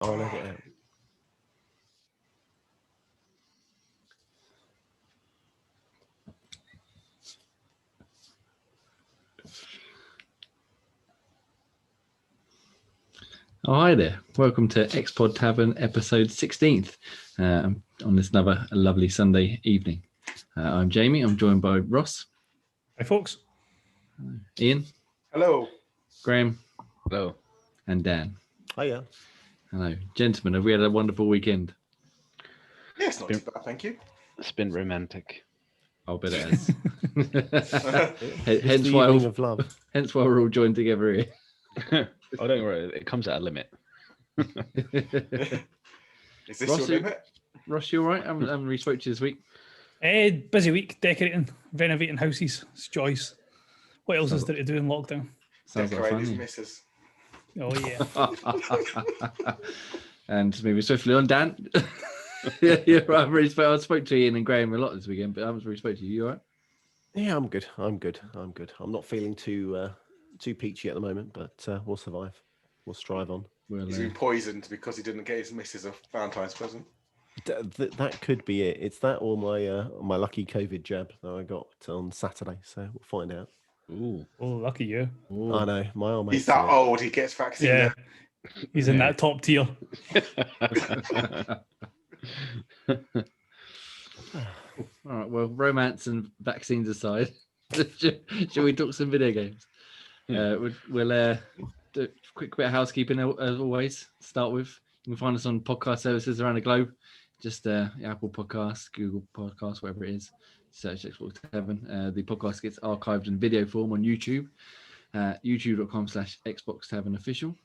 I'll let it out. Oh, hi there. Welcome to Xpod Tavern episode 16th on this another lovely Sunday evening. I'm Jamie. I'm joined by Ross. Hi, folks. Ian. Hello. Graham. Hello. And Dan. Hiya. Hello. Gentlemen, have we had a wonderful weekend? Yeah, it's not too bad, thank you. It's been romantic. I'll bet it has. Hence why of love. Hence why we're all joined together here. Oh, don't worry. It comes at a limit. Is this your limit? Ross, you all right? I haven't really spoke to you this week. Busy week, decorating, renovating houses. It's joys. What else is there to do in lockdown? Sounds like Decorate his fun. missus. Oh, yeah. And maybe swiftly on, Dan. Yeah, right. I spoke to Ian and Graham a lot this weekend, but I haven't really spoke to you. You all right? Yeah, I'm good. I'm not feeling too peachy at the moment, but we'll survive. We'll strive on. He's been poisoned because he didn't get his missus a Valentine's present. That could be it. It's that or my lucky COVID jab that I got on Saturday. So we'll find out. Ooh. Oh, lucky you. Ooh. I know. My old He's that old, he gets vaccine. Yeah. He's in that top tier. All right. Well, romance and vaccines aside, shall we talk some video games? We'll do a quick bit of housekeeping as always. Start with, you can find us on podcast services around the globe. Just Apple Podcasts, Google Podcasts, whatever it is. Search Xbox Tavern. The podcast gets archived in video form on YouTube, youtube.com/Xbox Tavern official,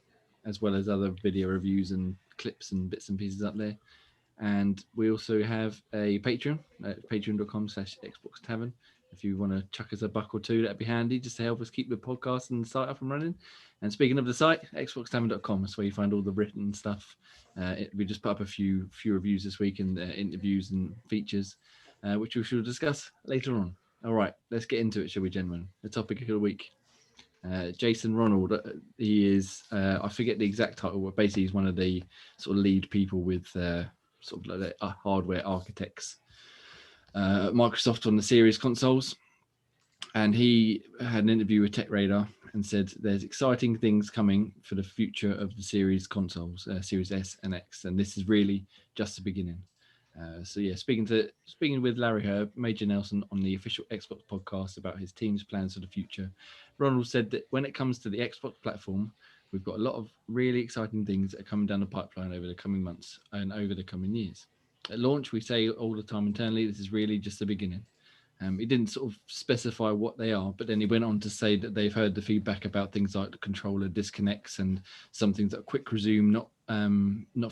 as well as other video reviews and clips and bits and pieces up there. And we also have a Patreon at patreon.com/Xbox Tavern. If you want to chuck us a buck or two, that'd be handy just to help us keep the podcast and the site up and running. And speaking of the site, xboxtavern.com is where you find all the written stuff. We just put up a few reviews this week and interviews and features, which we shall discuss later on. All right, let's get into it, shall we, gentlemen? The topic of the week. Jason Ronald, he is, I forget the exact title, but basically he's one of the sort of lead people with sort of like hardware architects at Microsoft on the Series consoles. And he had an interview with Tech Radar and said there's exciting things coming for the future of the Series consoles, Series S and X, and this is really just the beginning. So yeah, speaking with Larry Herb, Major Nelson on the official Xbox podcast about his team's plans for the future, Ronald said that when it comes to the Xbox platform, we've got a lot of really exciting things that are coming down the pipeline over the coming months and over the coming years. At launch, we say all the time internally, this is really just the beginning. He didn't sort of specify what they are, but then he went on to say that they've heard the feedback about things like the controller disconnects and some things that quick resume not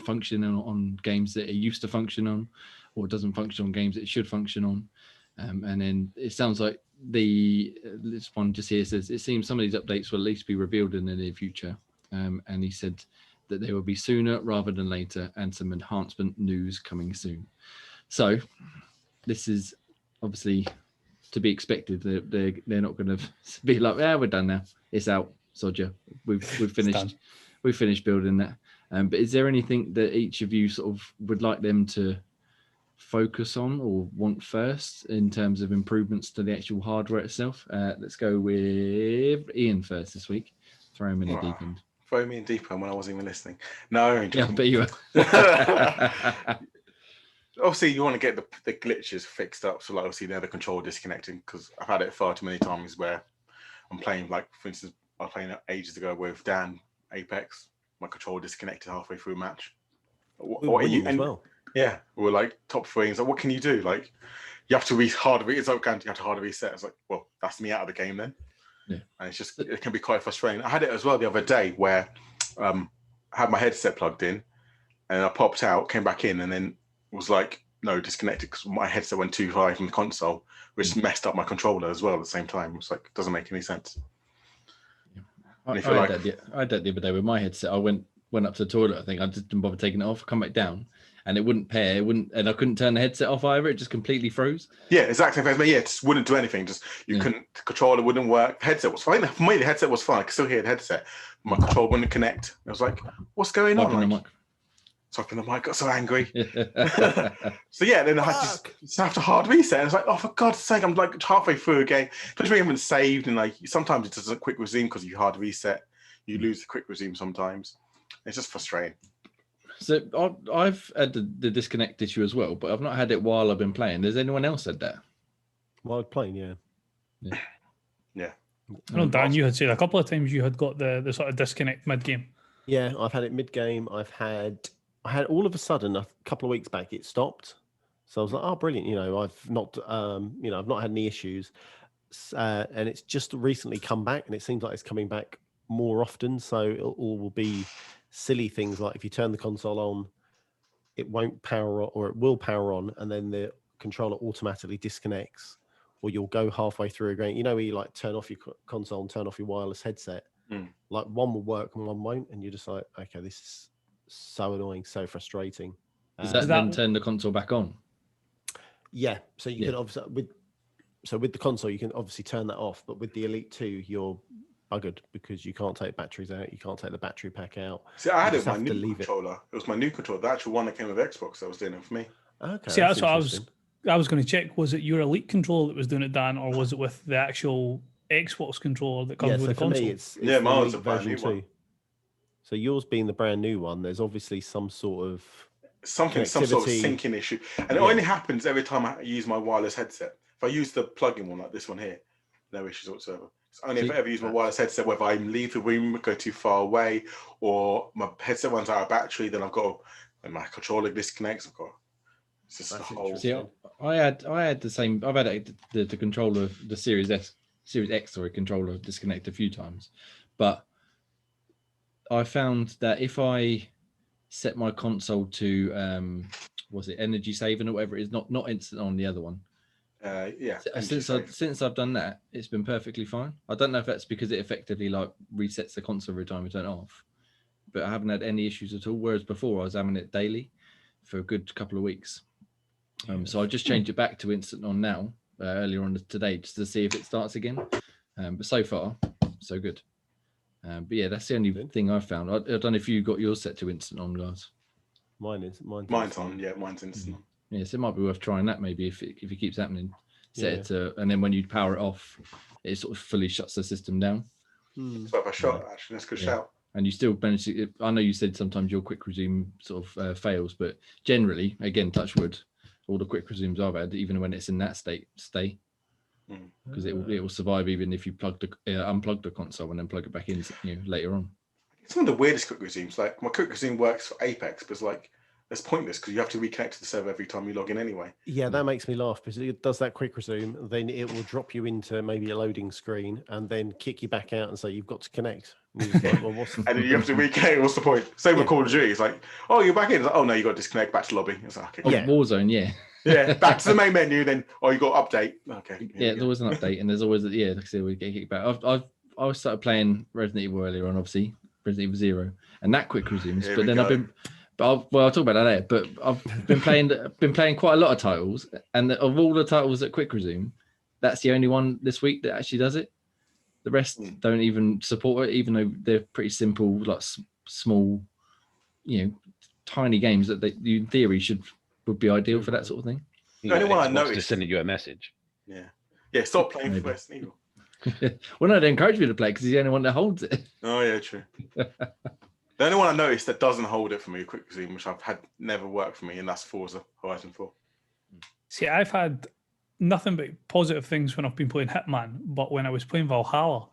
functioning on games that it used to function on, or doesn't function on games that it should function on. And then it sounds like this one just here says it seems some of these updates will at least be revealed in the near future. And he said that they will be sooner rather than later, and some enhancement news coming soon. So this is obviously to be expected. They're not going to be like, yeah, we're done now. It's out, Sodja. We've finished. We've finished building that. But is there anything that each of you sort of would like them to focus on or want first in terms of improvements to the actual hardware itself? Let's go with Ian first this week. Throw him in the deep end. Throw me in deep end when I wasn't even listening. No, yeah, I bet you were. Obviously, you want to get the glitches fixed up. So, like, obviously, they're the controller disconnecting, because I've had it far too many times where I'm playing, like, for instance, I was playing ages ago with Dan Apex. My controller disconnected halfway through a match. What are you? As well. Yeah, we were like top three. And it's like, what can you do? Like, you have to you have to hard reset. It's like, well, that's me out of the game then. Yeah. And it's just, it can be quite frustrating. I had it as well the other day where I had my headset plugged in and I popped out, came back in, and then was like, no, disconnected because my headset went too high from the console, which messed up my controller as well at the same time. It's like, it doesn't make any sense. I had that the other day with my headset. I went up to the toilet. I think I just didn't bother taking it off. Come back down, and it wouldn't pair. And I couldn't turn the headset off either. It just completely froze. Yeah, exactly. Yeah, it just wouldn't do anything. Just couldn't. The controller wouldn't work. The headset was fine. For me, the headset was fine. I could still hear the headset. My controller wouldn't connect. I was like, what's going on? Like, Talking to the mic, got so angry. So yeah, then I had to have to hard reset. And it's like, oh, for God's sake, I'm like halfway through a game. Especially when you haven't saved, and like sometimes it doesn't quick resume because you hard reset. You lose the quick resume sometimes. It's just frustrating. So I've had the disconnect issue as well, but I've not had it while I've been playing. Has anyone else had that? While playing, yeah. Yeah. I know, Dan, you had said a couple of times you had got the sort of disconnect mid game. Yeah, I've had it mid game. I had all of a sudden a couple of weeks back it stopped. So I was like, oh, brilliant. I've not I've not had any issues. And it's just recently come back, and it seems like it's coming back more often. So it all will be silly things like if you turn the console on, it won't power on, or it will power on, and then the controller automatically disconnects, or you'll go halfway through a game. Where you like turn off your console and turn off your wireless headset. Like one will work and one won't, and you're just like, okay, this is so annoying, so frustrating. Does that then turn the console back on? Yeah, so you can obviously with the console you can obviously turn that off, but with the Elite 2 you're buggered because you can't take batteries out, you can't take the battery pack out. See, I had it with my new controller. It was my new controller, the actual one that came with Xbox that was doing it for me. Okay. See, that's what I was going to check. Was it your Elite controller that was doing it, Dan, or was it with the actual Xbox controller that comes with the console? Me, it's mine was a brand new one. So yours being the brand new one, there's obviously some sort of some sort of syncing issue, and it only happens every time I use my wireless headset. If I use the plug-in one like this one here, no issues whatsoever. It's only if I ever use my wireless headset, whether I leave the room, go too far away, or my headset runs out of battery, then I've got my controller disconnects. It's just the whole. See, I had the same. I've had the controller, the Series X controller disconnect a few times, but I found that if I set my console to was it energy saving or whatever it is, not instant on the other one. Since I've done that, it's been perfectly fine. I don't know if that's because it effectively like resets the console every time we turn it off, but I haven't had any issues at all. Whereas before I was having it daily for a good couple of weeks. So I just changed it back to instant on now earlier on today just to see if it starts again. But so far, so good. But yeah, that's the only thing I've found. I don't know if you got yours set to instant on, guys. Mine's on. Yeah, mine's instant on. Yeah, so it might be worth trying that maybe if it keeps happening. Set it to, and then when you power it off, it sort of fully shuts the system down. It's worth a shot, actually. That's a good shout. And you still manage to. I know you said sometimes your quick resume sort of fails, but generally, again, touch wood, all the quick resumes I've had, even when it's in that state, stay. Because it will survive even if you unplug the console and then plug it back in later on. It's one of the weirdest quick resumes. Like my quick resume works for Apex, but it's like that's pointless because you have to reconnect to the server every time you log in anyway. Yeah, that makes me laugh because it does that quick resume, then it will drop you into maybe a loading screen and then kick you back out and say you've got to connect. And, like, well, and then you have to reconnect. What's the point? Same with Call of Duty. It's like, oh, you're back in. It's like, oh no, you got to disconnect back to lobby. It's like, okay. Warzone, yeah. Yeah, back to the main menu. Then, you got to update. Okay. Yeah, there's always an update, and there's always like I said, we get kicked back. I started playing Resident Evil earlier on, obviously Resident Evil 0, and that quick resumes. But then I'll talk about that later. But I've been playing quite a lot of titles, and of all the titles that quick resume, that's the only one this week that actually does it. The rest don't even support it, even though they're pretty simple, like small, tiny games that in theory would be ideal for that sort of thing. The only one I noticed to send you a message. Yeah. Stop playing for Resident Evil. Well, no, they encourage me to play because he's the only one that holds it. Oh yeah, true. The only one I noticed that doesn't hold it for me, quick resume, which I've had never worked for me, and that's Forza Horizon 4. See, I've had nothing but positive things when I've been playing Hitman, but when I was playing Valhalla,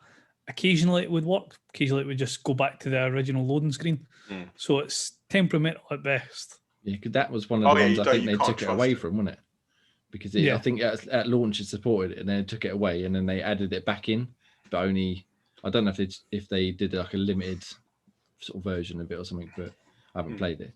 occasionally it would work. Occasionally it would just go back to the original loading screen. So it's temperamental at best. Yeah, because that was one of the ones I think they took it away from, wasn't it? Because I think at launch it supported it, and then they took it away, and then they added it back in, but only I don't know if they did like a limited sort of version of it or something, but I haven't played it.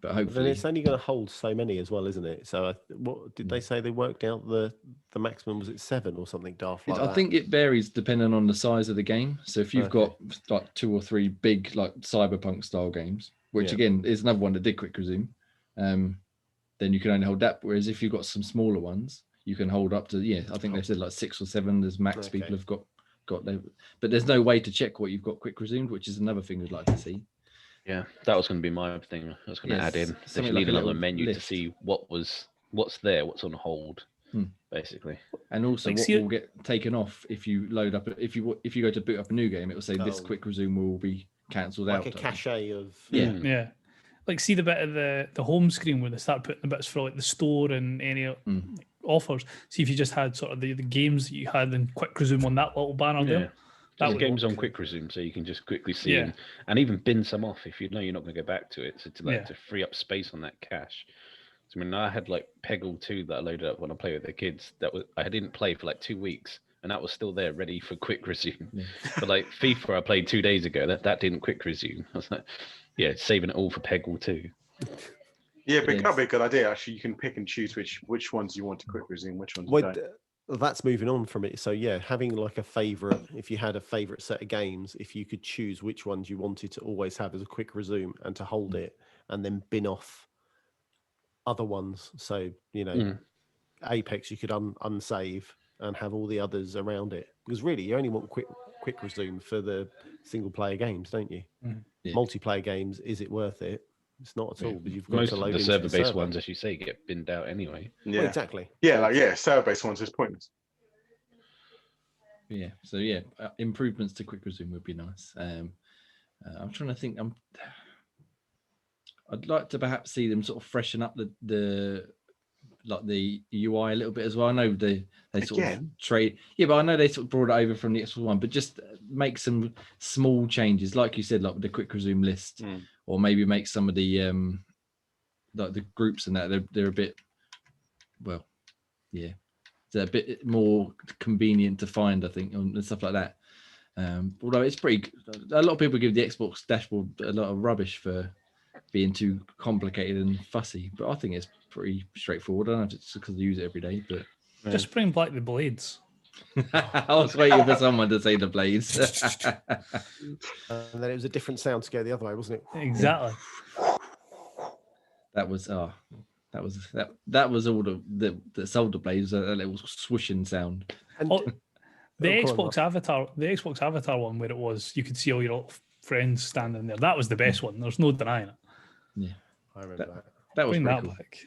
But hopefully, then it's only going to hold so many as well, isn't it? So what did they say? They worked out the maximum, was it 7 or something daft like that? I think it varies depending on the size of the game. So if you've got like 2 or 3 big like cyberpunk style games, which again is another one that did quick resume, then you can only hold that. Whereas if you've got some smaller ones, you can hold up to I think they said like 6 or 7 as max. People have got there, but there's no way to check what you've got quick resumed, which is another thing we'd like to see. Yeah, that was going to be my thing. I was going to Yes, add in. They something should like need a another little menu to list. see what's there, what's on hold, basically. And also, Like, what see- will get taken off if you load up? If you go to boot up a new game, it will say this Oh. quick resume will be cancelled Like out. a type thing. cachet of Yeah. Yeah. Like, see the bit of the home screen where they start putting the bits for like the store and any like, offers. See if you just had sort of the games that you had in quick resume on that little banner Yeah. there. That There's would games work. on quick resume, so you can just quickly see Yeah. them, and even bin some off if you know you're not going to go back to it. So Yeah. to free up space on that cache. So I mean, I had like Peggle 2 that I loaded up when I played with the kids. I didn't play for like 2 weeks, and that was still there, ready for quick resume. Yeah. But like FIFA, I played 2 days ago. That didn't quick resume. I was like, yeah, saving it all for Peggle 2. Yeah, but Yes. that'd be a good idea. Actually, you can pick and choose which ones you want to quick resume, which ones you Well, don't. that's moving on from it. So yeah, having like a favorite, if you had a favorite set of games, if you could choose which ones you wanted to always have as a quick resume and to hold it, and then bin off other ones. So Apex you could unsave and have all the others around it, because really you only want quick resume for the single player games, don't you? Yeah. Multiplayer games, is it worth it? It's not at all, because you've got Most to of load the into server-based server. ones, as you say, get binned out anyway. Yeah, Well, exactly. Yeah, server-based ones is pointless. Yeah. So yeah, improvements to quick resume would be nice. I'm trying to think. I'd like to perhaps see them sort of freshen up the UI a little bit as well. I know they sort of Again? trade. Yeah, but I know they sort of brought it over from the Xbox One, but just make some small changes, like you said, like with the quick resume list, or maybe make some of the like the groups and that they're a bit, well, yeah, they're a bit more convenient to find, I think, and stuff like that. Although it's pretty, a lot of people give the Xbox dashboard a lot of rubbish for being too complicated and fussy, but I think it's pretty straightforward. I don't know if it's because I use it every day, but Just bring back the blades. I was waiting for someone to say the blades. And then it was a different sound to go the other way, wasn't it? Exactly. that was all that sold the blades, a little swishing sound. And Oh, the go on, Xbox Avatar one where it was you could see all your little friends standing there. That was the best one. There's no denying it. Yeah, I remember that. that was Bring pretty that cool. back.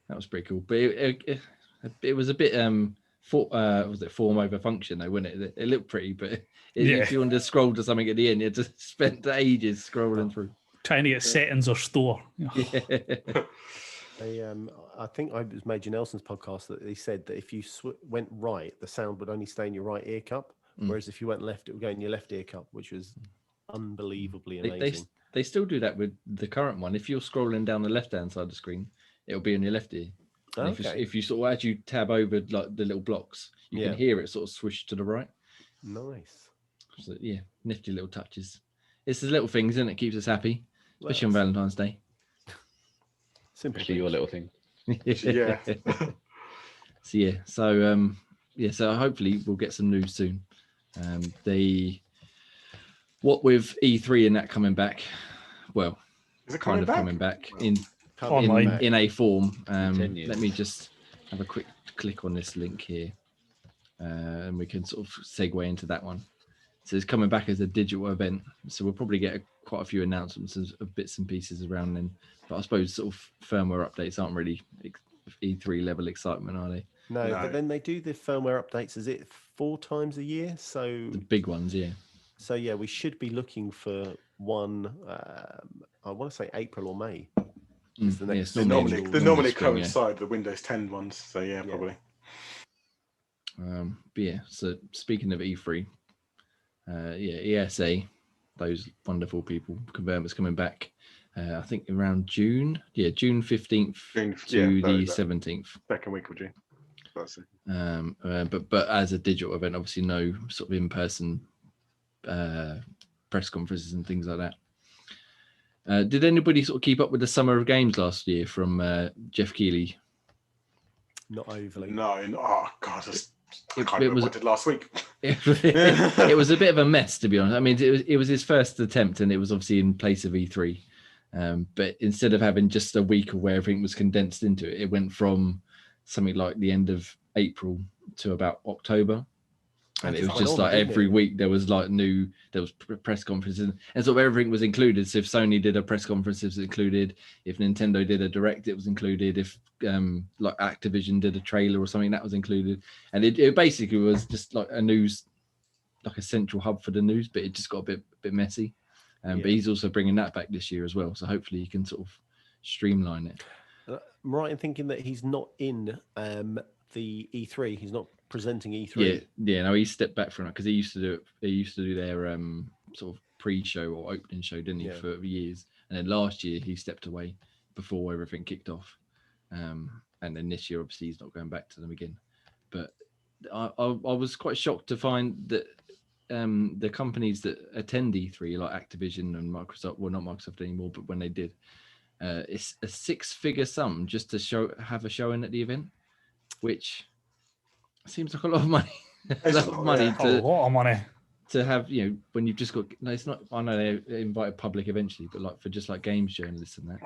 That was pretty cool, but it was a bit was it form over function though, wasn't it? It looked pretty, but if you wanted to scroll to something at the end, you just spent ages scrolling through. Trying to get settings or store. I think it was Major Nelson's podcast that he said that if you went right, the sound would only stay in your right ear cup, whereas if you went left, it would go in your left ear cup, which was unbelievably amazing. They still do that with the current one. If you're scrolling down the left-hand side of the screen, it'll be in your left ear. And if you sort of, as you tab over like the little blocks, you can hear it sort of swish to the right. Nice. So yeah, nifty little touches. It's the little things, and it keeps us happy, especially on Valentine's Day. Simple. Especially your little thing. Yeah. So hopefully we'll get some news soon. What with E3 and that coming back, well, Is it kind coming of back? coming back Online. in a form. Continues. Let me just have a quick click on this link here, and we can sort of segue into that one. So it's coming back as a digital event, so we'll probably get quite a few announcements of bits and pieces around then. But I suppose sort of firmware updates aren't really E3 level excitement, are they? No, No. but then they do the firmware updates. Is it 4 times a year? So The big ones, yeah. So yeah, we should be looking for one. I want to say April or May. Is the next They normally normally spring, coincide the Windows 10 ones, so yeah, probably. But yeah, so speaking of E3, ESA, those wonderful people, confirm it's coming back. I think around June 15th to the 17th. Second week of June. That's it. But as a digital event, obviously no sort of in-person press conferences and things like that. Did anybody sort of keep up with the Summer of Games last year from Jeff Keighley? Not overly. No, oh god, I can't It remember was- what I did last week. It was a bit of a mess, to be honest. I mean, it was his first attempt, and it was obviously in place of E3. But instead of having just a week of where everything was condensed into it, it went from something like the end of April to about October. And it just was went just on, like didn't every it? week there was press conferences, and sort of everything was included. So if Sony did a press conference, it was included. If Nintendo did a direct, it was included. If like Activision did a trailer or something, that was included. And it basically was just like a news, like a central hub for the news, but it just got a bit messy. But he's also bringing that back this year as well. So hopefully he can sort of streamline it. I'm right in thinking that he's not in the E3. He's not presenting E3. Yeah. No, he stepped back from it because he used to do it. They used to do their sort of pre-show or opening show, didn't he, for years? And then last year he stepped away before everything kicked off. And then this year, obviously, he's not going back to them again. But I was quite shocked to find that the companies that attend E3, like Activision and Microsoft, well, not Microsoft anymore, but when they did, it's a 6-figure sum just to have a showing at the event, which seems like a lot of money. A lot of money to have, when you've just got. No, it's not. I know they invited public eventually, but like for just like games journalists and that,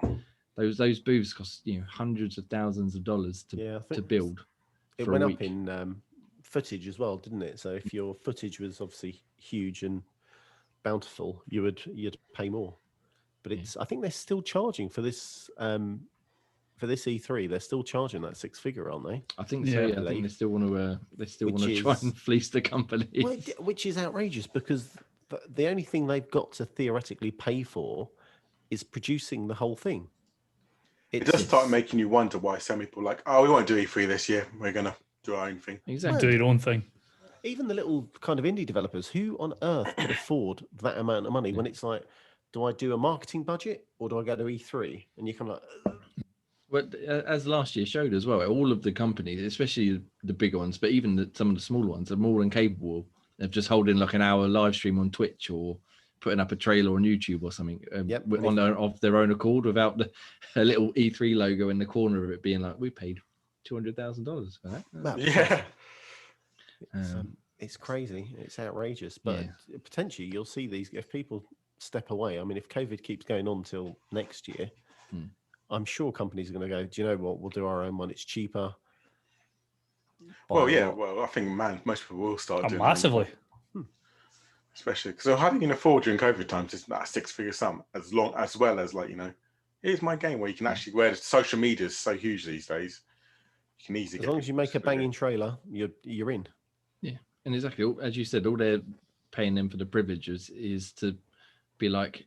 those booths cost hundreds of thousands of dollars to build. It went up in footage as well, didn't it? So if your footage was obviously huge and bountiful, you'd pay more. But I think they're still charging for this E3. They're still charging that 6-figure, aren't they? I think so. Yeah, I think they still want to try and fleece the company. Well, which is outrageous because the only thing they've got to theoretically pay for is producing the whole thing. It does start making you wonder why some people are like, oh, we won't do E3 this year. We're going to do our own thing. Exactly. Do your own thing. Even the little kind of indie developers, who on earth could afford that amount of money when it's like, do I do a marketing budget or do I go to E3? And you kind of like... Well, as last year showed as well, all of the companies, especially the bigger ones, but even some of the smaller ones, are more than capable of just holding like an hour live stream on Twitch or putting up a trailer on YouTube or something of their own accord without a little E3 logo in the corner of it being like, we paid $200,000 for that. Yeah. It's crazy. It's outrageous. But potentially you'll see these, if people step away. I mean, if COVID keeps going on till next year, I'm sure companies are going to go, do you know what? We'll do our own one. It's cheaper. Well, yeah. Well, I think, most people will start doing massively. Especially because how do you can afford during COVID times is that 6-figure sum as well as like, here's my game where you can actually, where social media is so huge these days, you can easily as long as you make a banging trailer, you're in. Yeah, and exactly as you said, all they're paying them for the privileges is to be like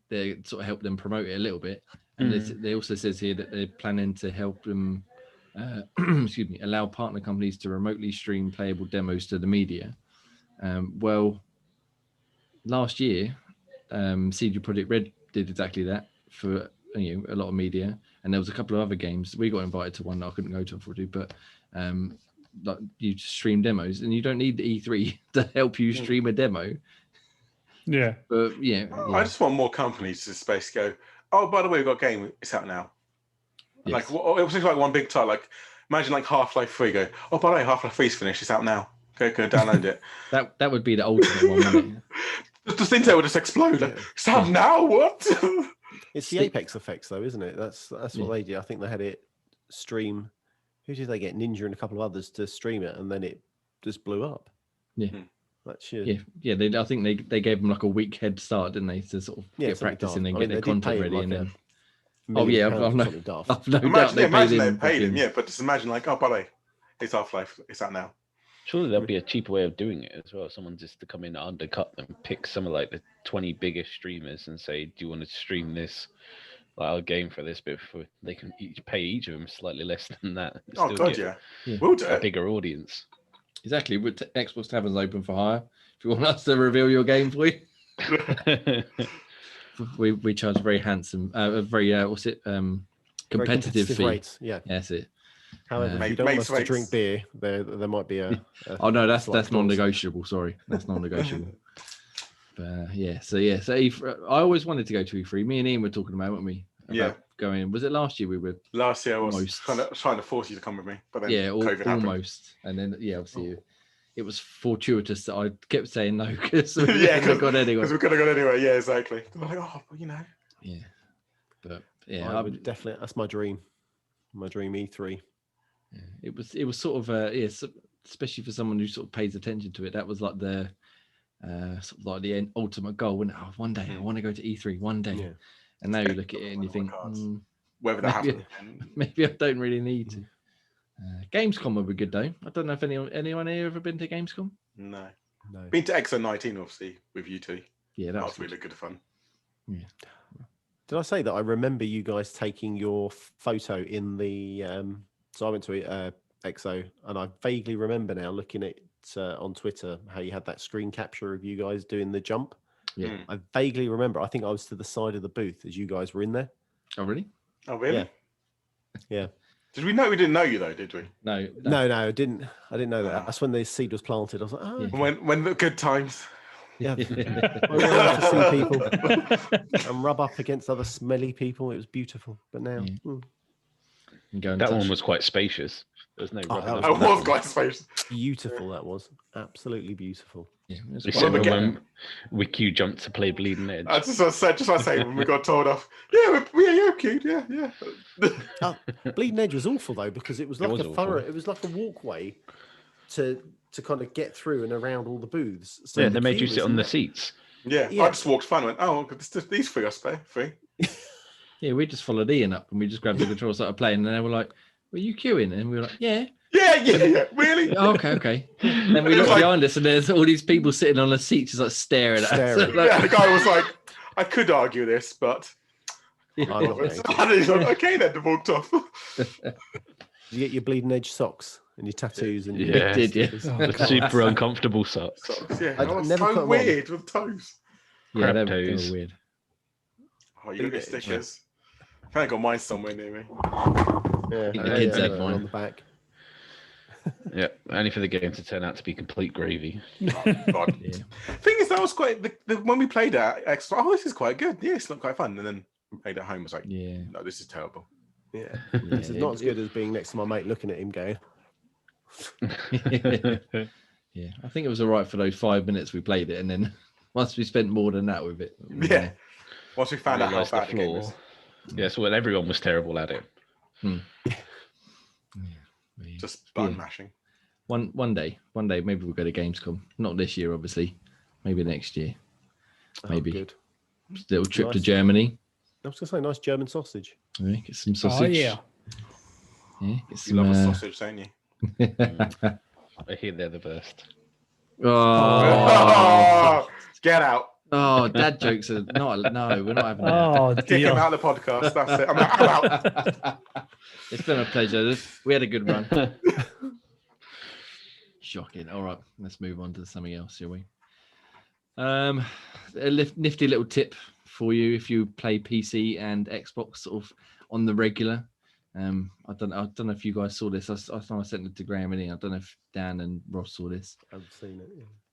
they sort of help them promote it a little bit. And they also says here that they're planning to help them, allow partner companies to remotely stream playable demos to the media. Well, last year, CD Projekt Red did exactly that for a lot of media, and there was a couple of other games. We got invited to one that I couldn't go to, unfortunately, but like you stream demos, and you don't need the E3 to help you stream a demo. Yeah, but I just want more companies to space go. Oh, by the way, we've got a game. It's out now. Yes. Like it was like one big title. Like imagine like Half-Life 3. Go. Oh, by the way, Half-Life 3's finished. It's out now. Go download it. that would be the ultimate one, wouldn't it? The Sixteenth would just explode. Like, it's out now. What? It's the Apex effects, though, isn't it? That's what they did. I think they had it stream. Who did they get? Ninja and a couple of others to stream it, and then it just blew up. Yeah. That's your... I think they gave them like a week head start, didn't they, to sort of get practicing and get their content ready, and then. I've no doubt they paid him. Yeah, but just imagine like, oh, by the way, it's Half-Life. It's out now. Surely there'll be a cheaper way of doing it as well. Someone just to come in and undercut them, pick some of like the 20 biggest streamers and say, do you want to stream this, like our game for this bit? They can pay each of them slightly less than that. Oh God, yeah. We'll do a bigger audience. Exactly. Xbox Tavern's open for hire. If you want us to reveal your game for you, we charge a very handsome, competitive fee. Rates. Yeah, that's it. However, if you don't want us to drink beer, there might be a oh no, that's non-negotiable. Sorry, that's non-negotiable. But so E3, I always wanted to go to E3. Me and Ian were talking about, weren't we? Going. Was it last year we were? Last year I was trying to force you to come with me, but then COVID almost. happened. And then obviously it was fortuitous that I kept saying no because we could have gone anyway. Because we could have gone anyway. Yeah, exactly. I'm like, Yeah, but I would definitely. That's my dream. My dream E3. Yeah, it was sort of especially for someone who sort of pays attention to it, that was like the sort of like the ultimate goal, wasn't it? Oh, one day I want to go to E3 one day. Yeah. And now you look at it and you think, whether that maybe, happens. maybe I don't really need to. Gamescom would be good though. I don't know if anyone here ever been to Gamescom. No. No. Been to XO19 obviously with you two. Yeah, That was really good fun. Yeah. Did I say that I remember you guys taking your photo in the? So I went to EXO, and I vaguely remember now looking at on Twitter how you had that screen capture of you guys doing the jump. Yeah. I vaguely remember. I think I was to the side of the booth as you guys were in there. Oh, really? Oh, really? Yeah. Did we know we didn't know you though? Did we? No. No, I didn't know that. That's when the seed was planted. I was like, oh, Yeah. When the good times. yeah. I love to see people and rub up against other smelly people. It was beautiful. But now, That one was quite spacious. There's no. Oh, rubbing that up. I was quite spacious. beautiful. That was absolutely beautiful. Yeah, it was We quite said good. when we queue jumped to play Bleeding Edge. I just want to say when we got told off. Yeah, you're cute. Yeah. Bleeding Edge was awful though because it was like was a awful. thorough. It was like a walkway to kind of get through and around all the booths. So Yeah, the they made you queue sit was on the nuts. seats. Yeah. Yeah. I just walked fun and went, oh, these three are free. Yeah, we just followed Ian up and we just grabbed the controller, started playing, and they were like, "Were you queuing?" And we were like, "Yeah." Yeah. Really? Oh, okay. Then we looked behind us, and there's all these people sitting on the seats, just like staring at us. Staring. Like, Yeah, the guy was like, I could argue this, but I'm not going to. and he's like, okay, then they walked off. Did you get your Bleeding Edge socks and your tattoos and your Yeah. did, yeah. stickers? The super uncomfortable socks. Yeah, I that was never put so them on. weird with toes. Yeah, they Crab were toes. weird. Oh, you got your stickers. I think I got mine somewhere near me. Yeah, think the kids had on mine. the back. Yeah, only for the game to turn out to be complete gravy. God. Yeah. Thing is, that was quite when we played at Xbox. Oh, this is quite good. Yeah, it's not quite fun. And then we played at home. I was like, Yeah. no, this is terrible. Yeah, Yeah, this is not as good as being next to my mate looking at him going. Yeah, I think it was all right for those 5 minutes we played it, and then once we spent more than that with it, Yeah. Once we found out how Realised the bad the game flaw. was. Yeah, so when everyone was terrible at it. Yeah. Just button Yeah. mashing. One day, maybe we'll go to Gamescom. Not this year, obviously. Maybe next year. Oh, Maybe. good. Little trip to Nice. Germany. I was going to say, nice German sausage. Yeah, get some Oh sausage. yeah. Yeah, get You some. love a sausage, don't you? I hear they're the best. Oh, Get out. oh, dad jokes are not. No, we're not having that. Oh Kick him dear. out of the podcast. That's it. I'm out. It's been a pleasure. We had a good run. Shocking. All right, let's move on to something else, shall we? A nifty little tip for you if you play PC and Xbox sort of on the regular. I don't know if you guys saw this. I sent it to Graham and Ian. I don't know if Dan and Ross saw this. I've seen it.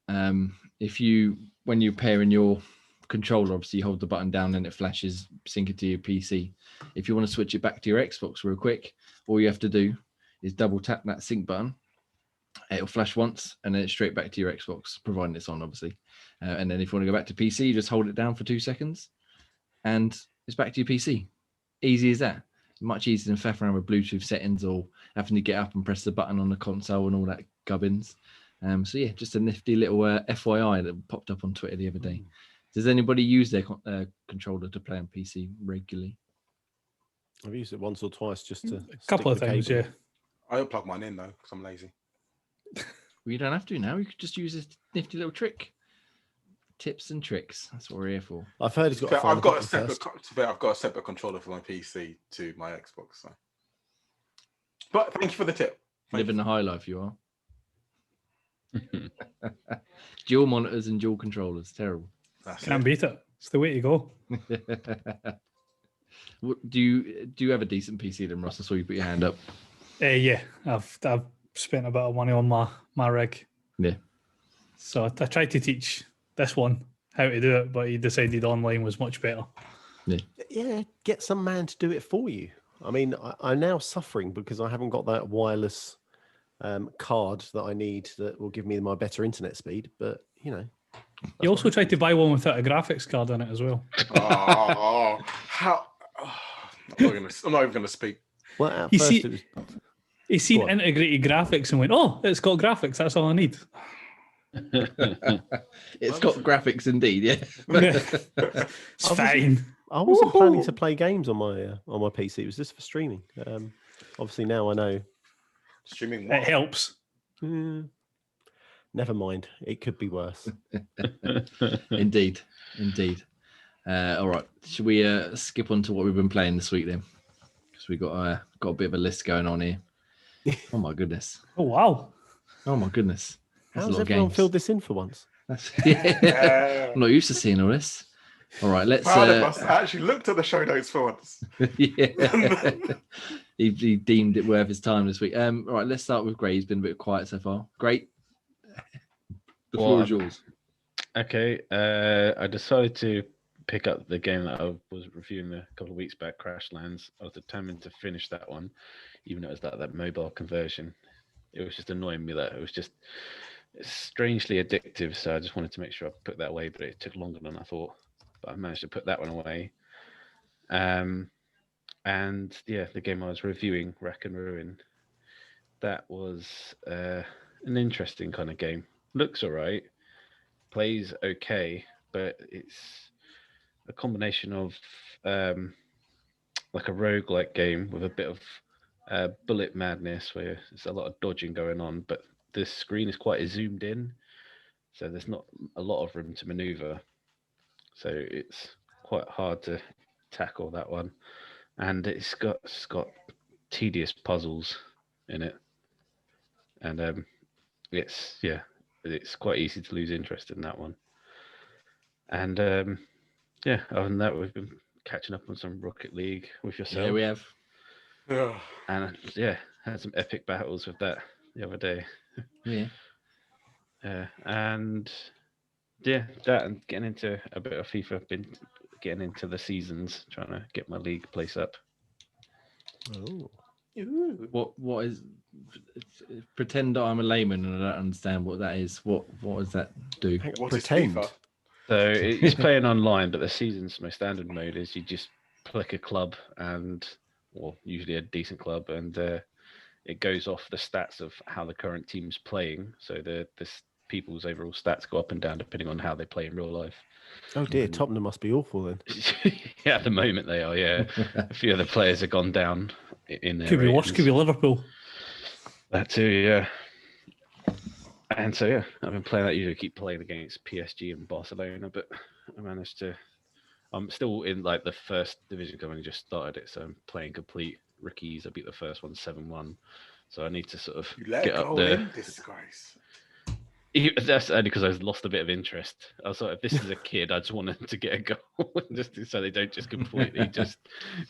Yeah. If you, when you're pairing your controller, obviously you hold the button down and it flashes, sync it to your PC. If you want to switch it back to your Xbox real quick, all you have to do is double tap that sync button. It'll flash once and then it's straight back to your Xbox, providing it's on, obviously. And then if you want to go back to PC, you just hold it down for 2 seconds and it's back to your PC. Easy as that. Much easier than faff around with Bluetooth settings or having to get up and press the button on the console and all that gubbins. So yeah, just a nifty little FYI that popped up on Twitter the other day. Does anybody use their controller to play on PC regularly? I've used it once or twice just to. A couple of stick the times, cable. yeah. I don't plug mine in though because I'm lazy. Well, you don't have to now. You could just use this nifty little trick. Tips and tricks. That's what we're here for. I've heard he's got. to I've find got a button separate. first. I've got a separate controller for my PC to my Xbox. So. But thank you for the tip. Living the high life, you are. Dual monitors and dual controllers. Terrible. That's Can't it. beat it. It's the way to go. Do you have a decent PC then, Ross? I saw you put your hand up. Yeah, I've spent a bit of money on my rig. Yeah. So I tried to teach this one how to do it, but he decided online was much better. Yeah, get some man to do it for you. I mean, I'm now suffering because I haven't got that wireless card that I need that will give me my better internet speed. But you know, He also tried to buy one without a graphics card in it as well. How? I'm not even going to speak. well, at You first see- it was. He's seen Go on. integrated graphics and went, "Oh, it's got graphics. That's all I need." It's got graphics indeed, yeah. It's fine. I wasn't planning to play games on my PC. It was just for streaming. Obviously now I know. Streaming It what? helps. Never mind. It could be worse. Indeed. All right. Should we skip on to what we've been playing this week then? Because we got a bit of a list going on here. Oh my goodness. Oh wow. Oh my goodness. That's a How's lot of everyone games. filled this in for once? I'm not used to seeing all this. All right, let's. Proud of us. I actually looked at the show notes for once. Yeah. he deemed it worth his time this week. All right, let's start with Gray. He's been a bit quiet so far. Great. The floor is yours. Okay, I decided to pick up the game that I was reviewing a couple of weeks back, Crashlands. I was determined to finish that one, even though it was that mobile conversion. It was just annoying me that it was just strangely addictive. So I just wanted to make sure I put that away, but it took longer than I thought. But I managed to put that one away. And yeah, the game I was reviewing, Rack and Ruin, that was an interesting kind of game. Looks all right, plays okay, but it's a combination of like a roguelike game with a bit of bullet madness where there's a lot of dodging going on, but the screen is quite zoomed in, so there's not a lot of room to maneuver. So it's quite hard to tackle that one. And it's got tedious puzzles in it. And it's quite easy to lose interest in that one. And yeah, other than that, we've been catching up on some Rocket League with yourself. Yeah, we have. Yeah. And yeah, had some epic battles with that the other day. Yeah. And yeah, that and getting into a bit of FIFA. I've been getting into the seasons, trying to get my league place up. Oh. What is? Pretend I'm a layman and I don't understand what that is. What does that do? What is Pretend. FIFA? So it's playing online, but the season's my standard mode is you just pick a club usually a decent club, and it goes off the stats of how the current team's playing. So the people's overall stats go up and down depending on how they play in real life. Oh dear, Tottenham must be awful then. Yeah, at the moment they are. Yeah, a few of the players have gone down in there. Could be worse. Could be Liverpool. That too, yeah. And so yeah, I've been playing that. Usually keep playing against PSG and Barcelona, but I managed to. I'm still in like the first division. I've only just started it, so I'm playing complete rookies. I beat the first one 7-1, so I need to sort of You let get go up there. in disgrace. That's only because I've lost a bit of interest. I was like, if this is a kid, I just wanted to get a goal, just so they don't just completely just.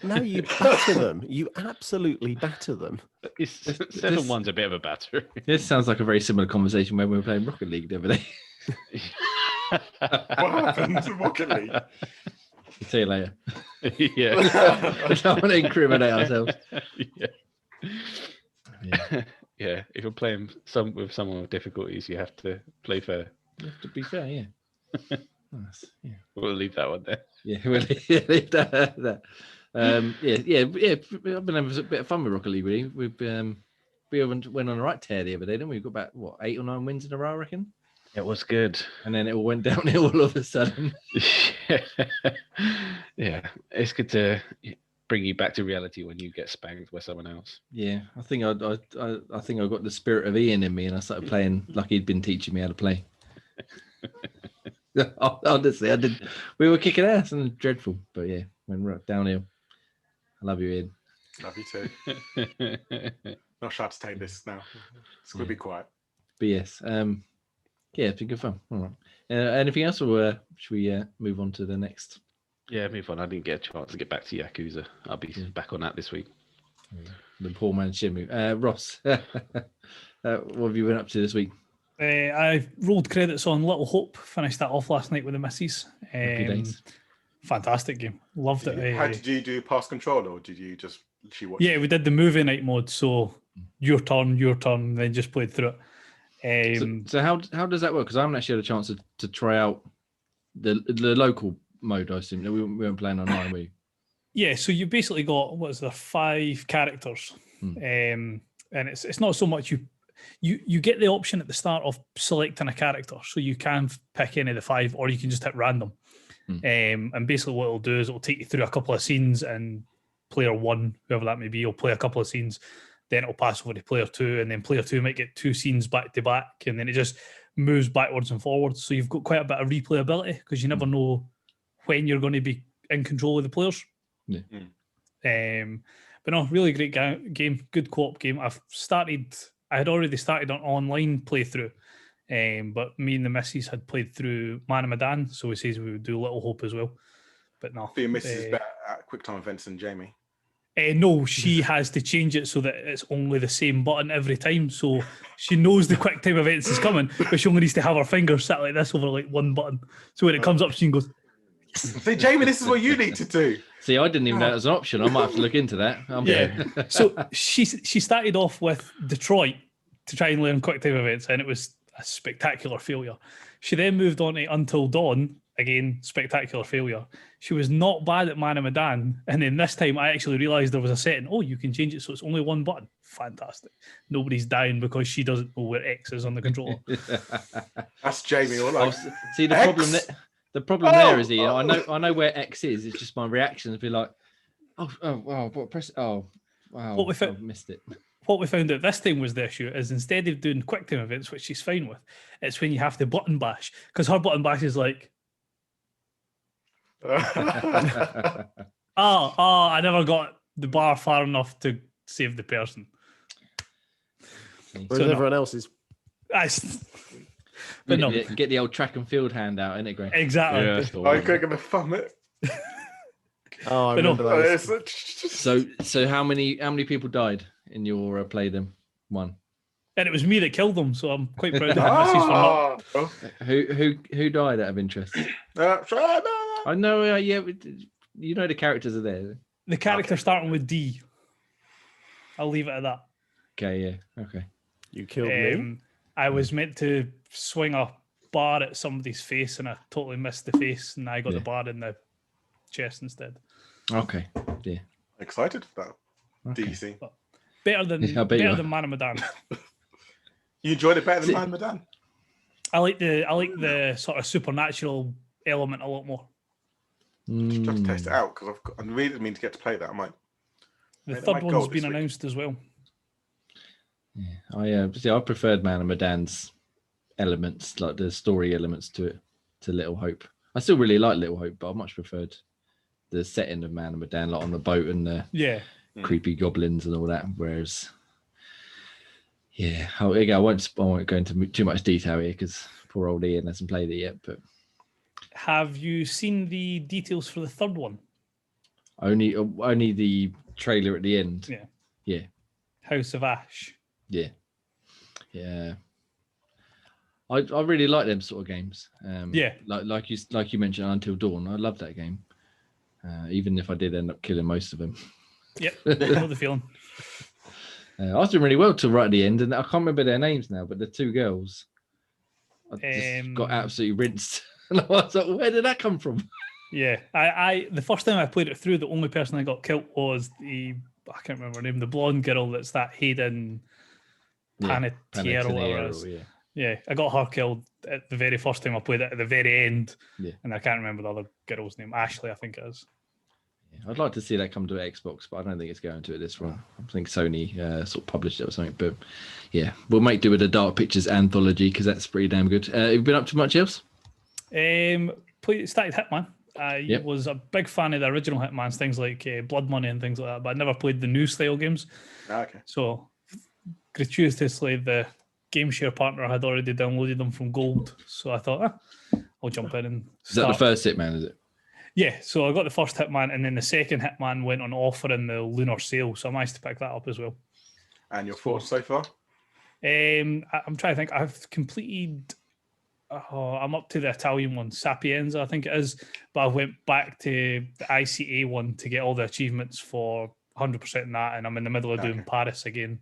No, you batter them. You absolutely batter them. 7-1's a bit of a batter. This sounds like a very similar conversation when we were playing Rocket League the other day. What happened to Rocket League? I'll tell you later. Yeah. I don't want to incriminate ourselves. Yeah. Yeah. If you're playing with someone with difficulties, you have to play fair. You have to be fair, yeah. Nice. Yeah. We'll leave that one there. Yeah, we'll leave that. I've been having a bit of fun with Rocket League, really. We went on a right tear the other day, didn't we? We got about 8 or 9 wins in a row, I reckon. It was good. And then it all went downhill all of a sudden. Yeah, it's good to bring you back to reality when you get spanked by someone else. Yeah, I think I got the spirit of Ian in me, and I started playing like he'd been teaching me how to play. Honestly, I did. We were kicking ass and dreadful, but yeah, went right downhill. I love you, Ian. Love you too. Not sure how to take this now. It's going to be quiet. But yes, yeah, it's been good fun. All right. Anything else, or should we move on to the next? Yeah, move on. I didn't get a chance to get back to Yakuza. I'll be back on that this week. The poor man Shimu. Ross, what have you been up to this week? I rolled credits on Little Hope. Finished that off last night with the missus. Happy days. Fantastic game. Loved it. How did you do pass control, or did you just watch? Yeah, we did the movie night mode. So your turn, then just played through it. So how does that work? Because I haven't actually had a chance to try out the local mode. I assume we weren't playing online, were you? Yeah, so you basically got 5 characters, and and it's not so much you get the option at the start of selecting a character, so you can pick any of the 5, or you can just hit random. And basically what it'll do is it'll take you through a couple of scenes, and player 1, whoever that may be, will play a couple of scenes, then it'll pass over to player 2, and then player 2 might get 2 scenes back to back, and then it just moves backwards and forwards. So you've got quite a bit of replayability, because you never know when you're going to be in control of the players. But no, really great game, good co-op game. I had already started an online playthrough, but me and the missus had played through Man of Medan, so he says we would do Little Hope as well. But no. So your missus is better at QuickTime events than Jamie? No, she has to change it so that it's only the same button every time. So she knows the QuickTime events is coming, but she only needs to have her finger sat like this over like one button. So when it comes up, she goes, See, Jamie, this is what you need to do. See, I didn't even know it was an option. I might have to look into that. So she started off with Detroit to try and learn QuickTime events, and it was a spectacular failure. She then moved on to Until Dawn, again, spectacular failure. She was not bad at Man of Medan, and then this time I actually realised there was a setting. Oh, you can change it so it's only one button. Fantastic. Nobody's dying because she doesn't know where X is on the controller. That's Jamie. All right. See, the problem there is, Ian, I know where X is. It's just my reaction to be like, press. Oh, wow, I've missed it. What we found out this time was the issue is instead of doing QuickTime events, which she's fine with, it's when you have to button bash, because her button bash is like, I never got the bar far enough to save the person. Whereas everyone else is. But no, get the old track and field hand out, innit, Greg? Exactly. Yeah, I couldn't give a thumb it. Oh, I remember those. So how many people died in your play then? 1. And it was me that killed them, so I'm quite proud of him. Who died out of interest? I know. Yeah, you know the characters are there. The character starting with D. I'll leave it at that. Okay. Yeah. Okay. You killed me. I was meant to swing a bar at somebody's face, and I totally missed the face, and I got the bar in the chest instead. Okay. Yeah. Excited for that. Okay. DC. But better than Man of Medan. You enjoyed it better than Man of Medan? I like the sort of supernatural element a lot more. Just have to test it out, because I really mean to get to play that. I might. The third one's been announced as well. Yeah, I preferred Man of Medan's elements, like the story elements to it, to Little Hope. I still really like Little Hope, but I much preferred the setting of Man of Medan, like on the boat and the creepy goblins and all that. Whereas, I won't go into too much detail here because poor old Ian hasn't played it yet. But have you seen the details for the third one? Only the trailer at the end. Yeah. House of Ash. Yeah. I really like them sort of games. Like you mentioned, Until Dawn. I love that game. Even if I did end up killing most of them. Yep, I know the feeling. I was doing really well till right at the end, and I can't remember their names now, but the 2 girls, I just got absolutely rinsed. And I was like, where did that come from? Yeah, I the first time I played it through, the only person I got killed was I can't remember her name, the blonde girl that's that Hayden Panettiere or whatever it is. Yeah, I got her killed at the very first time I played it at the very end. And I can't remember the other girl's name. Ashley, I think it is. I'd like to see that come to Xbox, but I don't think it's going to at this one. I think Sony sort of published it or something. But yeah, we'll make do with a Dark Pictures anthology because that's pretty damn good. Have you been up to much else? Started Hitman. I was a big fan of the original Hitmans, things like Blood Money and things like that, but I never played the new style games. Okay. So gratuitously, the game share partner had already downloaded them from Gold, so I thought I'll jump in and start. Is that the first Hitman, is it? Yeah, so I got the first Hitman, and then the second Hitman went on offer in the Lunar Sale, so I managed to pick that up as well. And your thoughts so far? I'm trying to think. I've completed. I'm up to the Italian one, Sapienza, I think it is, but I went back to the ICA one to get all the achievements for 100% in that, and I'm in the middle of doing Paris again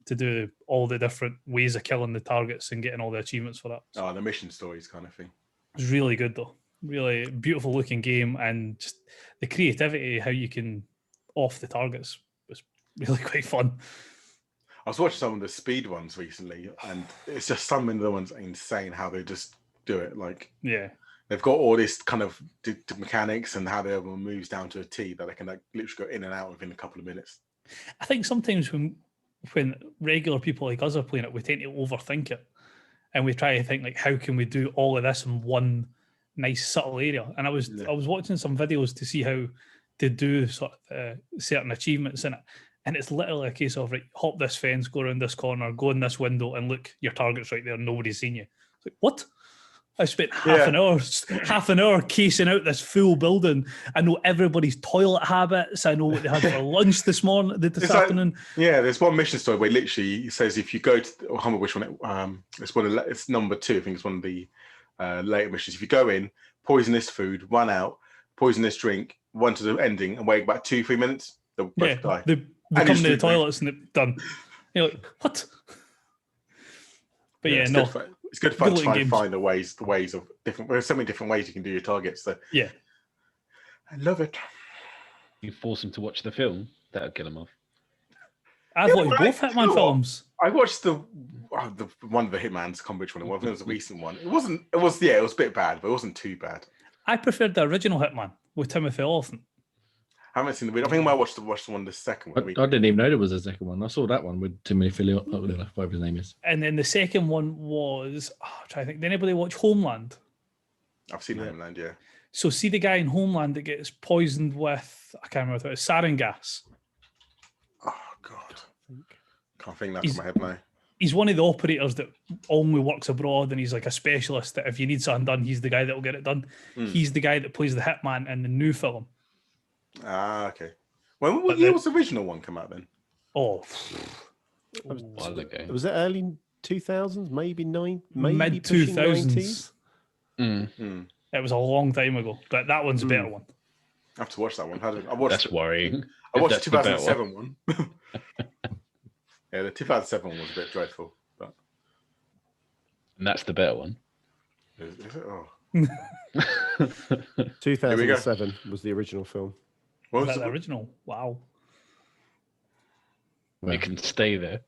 to do all the different ways of killing the targets and getting all the achievements for that. Oh, the mission stories kind of thing. It's really good though. Really beautiful looking game, and just the creativity, how you can off the targets was really quite fun. I was watching some of the speed ones recently, and it's just some of the ones are insane how they just do it. Like, Yeah. they've got all this kind of mechanics and how everyone moves down to a T that they can like literally go in and out within a couple of minutes. I think sometimes when regular people like us are playing it, we tend to overthink it, and we try to think like, how can we do all of this in one nice subtle area? And I was watching some videos to see how to do sort of certain achievements in it, and it's literally a case of, right, hop this fence, go around this corner, go in this window, and look, your target's right there. Nobody's seen you. It's like, what? I spent half an hour casing out this full building. I know everybody's toilet habits. I know what they had for lunch this afternoon. There's one mission story where literally it says if you go to, I can't remember which one it's number 2. I think it's one of the later missions. If you go in, poison this food, run out, poison this drink, run to the ending, and wait about 2-3 minutes, they'll both die. They come to the toilets and they're done. You're like, what? But it's good fun to try and find the ways of different. There's so many different ways you can do your targets. So yeah, I love it. You force them to watch the film, that'll get them off. I've watched both Hitman films. I watched the one of the Hitmans. I can't remember which one it was. It was a recent one. It was a bit bad, but it wasn't too bad. I preferred the original Hitman with Timothy Olyphant. I haven't seen the video. I think I might watch the one, the second one. I didn't even know there was a second one. I saw that one with Timothy whatever his name is. And then the second one was, I'm trying to think, did anybody watch Homeland? I've seen Homeland, yeah. So see the guy in Homeland that gets poisoned with, I can't remember what it was, sarin gas. Oh, God. Can't think that from my head now. He's one of the operators that only works abroad, and he's like a specialist that if you need something done, he's the guy that will get it done. He's the guy that plays the Hitman in the new film. Ah, okay. When was the original one come out then? Oh, was it early 2000s? Maybe mid 2000s. It was a long time ago, but that one's a better one. I have to watch that one. That's worrying. I watched the 2007 one. Yeah, the 2007 one was a bit dreadful, but and that's the better one. Is it? Oh. 2007 was the original film. Was that the original? Wow. We can stay there.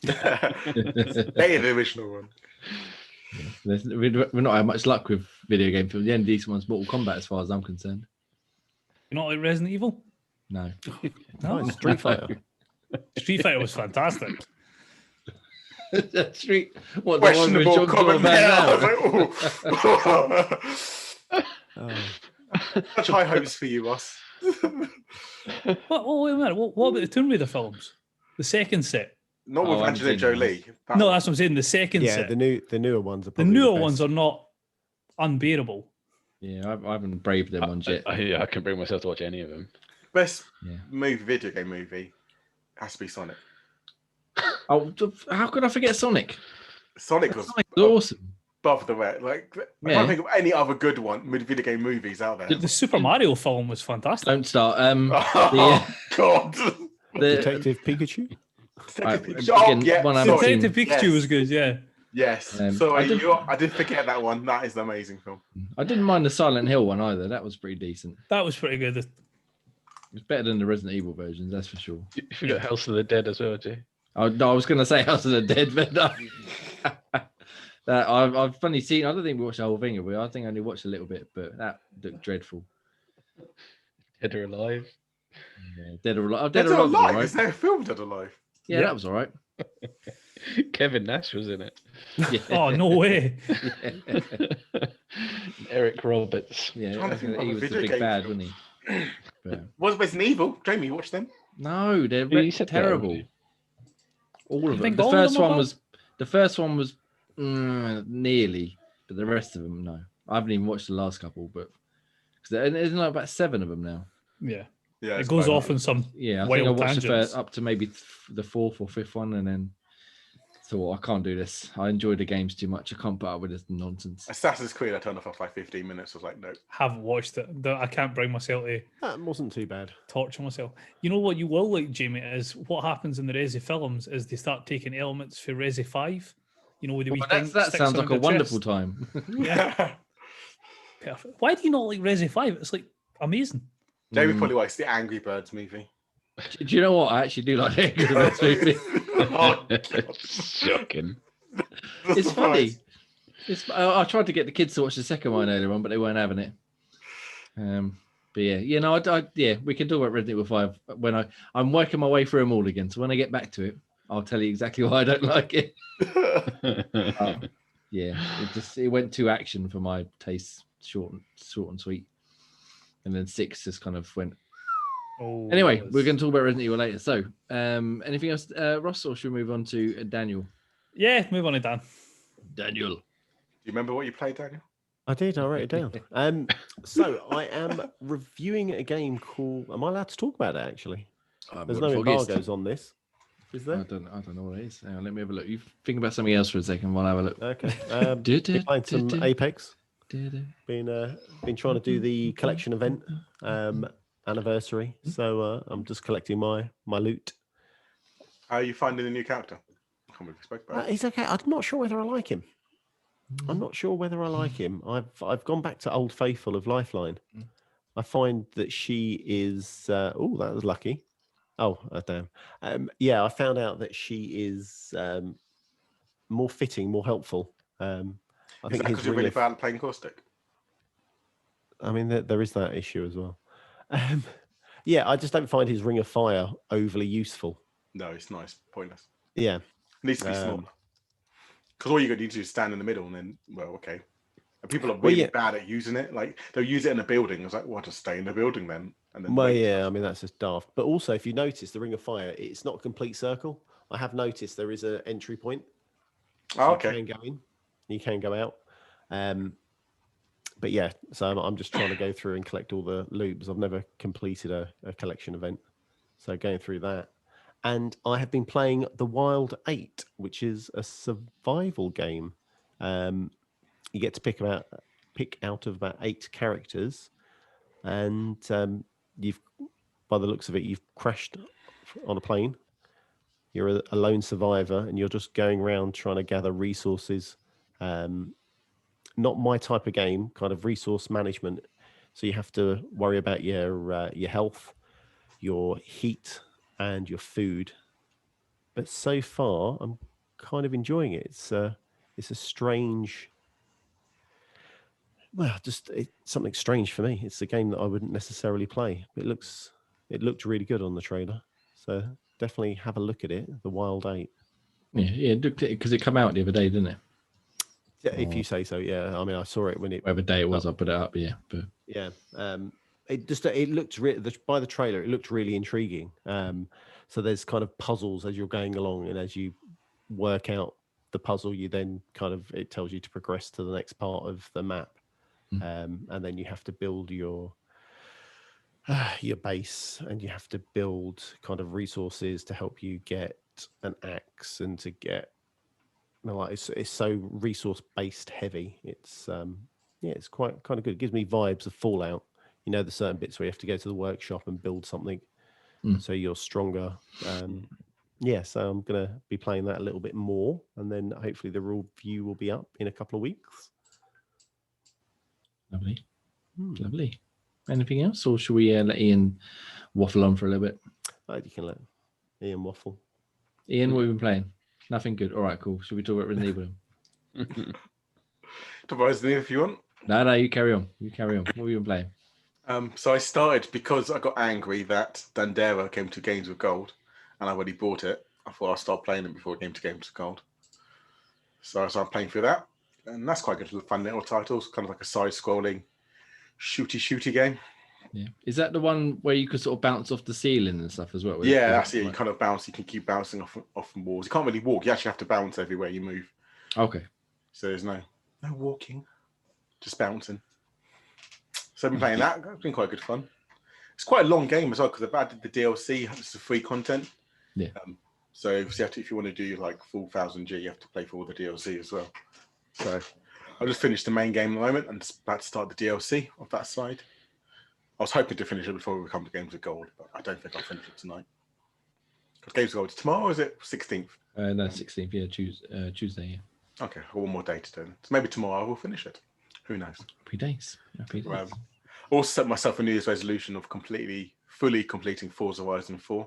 Stay in the original one. We're not having much luck with video game films. The only decent one's Mortal Kombat, as far as I'm concerned. You're not like Resident Evil? No. No, Street Fighter. Street Fighter was fantastic. What the one with John Such high hopes for you, Ross. Wait a minute. What about the Tomb Raider films? The second set. Not with Angelina Jolie. No, that's what I'm saying. The second set. The newer ones are the newer ones are not unbearable. Yeah, I haven't braved them ones yet. I can bring myself to watch any of them. Best video game movie has to be Sonic. Oh, how could I forget Sonic? Sonic was awesome. Above the rest. Like, I can't think of any other good video game movies out there. The Super Mario film was fantastic. Don't start. God. Detective Pikachu? Detective Pikachu was good, yeah. Yes. I did forget that one. That is an amazing film. I didn't mind the Silent Hill one either. That was pretty decent. That was pretty good. It's better than the Resident Evil versions, that's for sure. You forgot House of the Dead as well, Jay. Oh, no, I was going to say House of the Dead, but no. I've funny seen. I don't think we watched the whole thing of it. I think I only watched a little bit, but that looked dreadful. Dead or Alive. Yeah, Dead or Alive. Dead or Alive. Right. Is there a film Dead or Alive? Yeah, that was all right. Kevin Nash was in it. Yeah. Oh, no way. Eric Roberts. Yeah, he was the big bad, wasn't he? But... Was Resident Evil? Jamie, you watched them? No, they're terrible. All of them. The first one was nearly, but the rest of them, no. I haven't even watched the last couple, but there's like about 7 of them now. Yeah. Yeah, it goes off in some I think I watched the first up to maybe the 4th or 5th one, and then thought, I can't do this. I enjoy the games too much. I can't put up with this nonsense. Assassin's Creed, I turned off after like 15 minutes. I was like, no. Haven't watched it. I can't bring myself to. That wasn't too bad. Torture myself. You know what you will like, Jamie, is what happens in the Resi films is they start taking elements for Resi 5. You know, with the that sounds like a wonderful time. Yeah. Perfect. Why do you not like Resi 5? It's like amazing. Jamie probably likes the Angry Birds movie. Do you know what? I actually do like the Angry Birds movie. Oh, God. Shocking. It's funny. I tried to get the kids to watch the second one earlier on, but they weren't having it. But yeah, we can talk about Resident Evil 5 when I'm working my way through them all again. So when I get back to it, I'll tell you exactly why I don't like it. Yeah, it went too action for my taste, short and sweet, and then 6 just kind of went. Oh, Anyway, we're going to talk about Resident Evil later. So, anything else, Ross, or should we move on to Daniel? Yeah, move on to Dan. Daniel. Do you remember what you played, Daniel? I did. I wrote it down. So I am reviewing a game called. Am I allowed to talk about it? Actually, there's no embargoes on this. Is there? I don't know what it is. Hang on, let me have a look. You think about something else for a second while I have a look. Okay. Been playing some Apex. Been trying to do the collection event anniversary. So I'm just collecting my loot. How are you finding the new character? I can't believe we spoke about it. He's okay. I'm not sure whether I like him. I've gone back to Old Faithful of Lifeline. I find that she is. Oh, that was lucky. Oh, damn. Yeah, I found out that she is more fitting, more helpful. I think because you're really bad at playing caustic. I mean, there is that issue as well. Yeah, I just don't find his Ring of Fire overly useful. No, it's nice, pointless. Yeah, It needs to be smaller. Because all you got to do is stand in the middle, and then, well, okay. And people are really bad at using it. Like they'll use it in a building. I was like, well, just stay in the building then. And then I mean that's just daft. But also, if you notice, the Ring of Fire, it's not a complete circle. I have noticed there is an entry point. So okay. You can go in, you can go out. But yeah, so I'm just trying to go through and collect all the loot because I've never completed a collection event. So going through that. And I have been playing The Wild 8, which is a survival game. You get to pick out of about 8 characters, and you've, by the looks of it, you've crashed on a plane. You're a lone survivor, and you're just going around trying to gather resources. Not my type of game, kind of resource management. So you have to worry about your health, your heat, and your food. But so far, I'm kind of enjoying it. It's a strange. Well, it's something strange for me. It's a game that I wouldn't necessarily play. It looked really good on the trailer. So definitely have a look at it. The Wild 8. Yeah, because it came out the other day, didn't it? Yeah, if you say so. Yeah, I mean, I saw it when it. Whatever day it was, I put it up. Yeah, but yeah, it looked by the trailer. It looked really intriguing. So there's kind of puzzles as you're going along, and as you work out the puzzle, you then it tells you to progress to the next part of the map, and then you have to build your base, and you have to build kind of resources to help you get an axe and to get. It's so resource based heavy. It's it's quite kind of good. It gives me vibes of Fallout. You know, the certain bits where you have to go to the workshop and build something, so you're stronger. So I'm gonna be playing that a little bit more, and then hopefully the review will be up in a couple of weeks. Lovely. Anything else, or should we let Ian waffle on for a little bit? You can let Ian waffle. Ian, what have you been playing? Nothing good. All right, cool. Should we talk about Resident Evil? Talk about Resident Evil if you want. No, you carry on. What have you been playing? So I started because I got angry that Dandera came to Games with Gold, and I already bought it. I thought I'd start playing it before it came to Games with Gold. So I started playing through that, and that's quite good. Fun little titles, kind of like a side-scrolling, shooty game. Yeah, is that the one where you could sort of bounce off the ceiling and stuff as well? Yeah, that's it. You kind of bounce. You can keep bouncing off walls. You can't really walk. You actually have to bounce everywhere you move. Okay. So there's no walking, just bouncing. So I've been playing that. It's been quite good fun. It's quite a long game as well because I've added the DLC. It's the free content. Yeah. So if you want to do like full 1000G, you have to play for all the DLC as well. So I just finished the main game at the moment and about to start the DLC of that side. I was hoping to finish it before we come to Games of Gold, but I don't think I'll finish it tonight. Because Games of Gold is tomorrow, or is it 16th? No, 16th, yeah, Tuesday, yeah. Okay, one more day to do it. So maybe tomorrow I will finish it. Who knows? Happy days. Also set myself a New Year's resolution of fully completing Forza Horizon 4.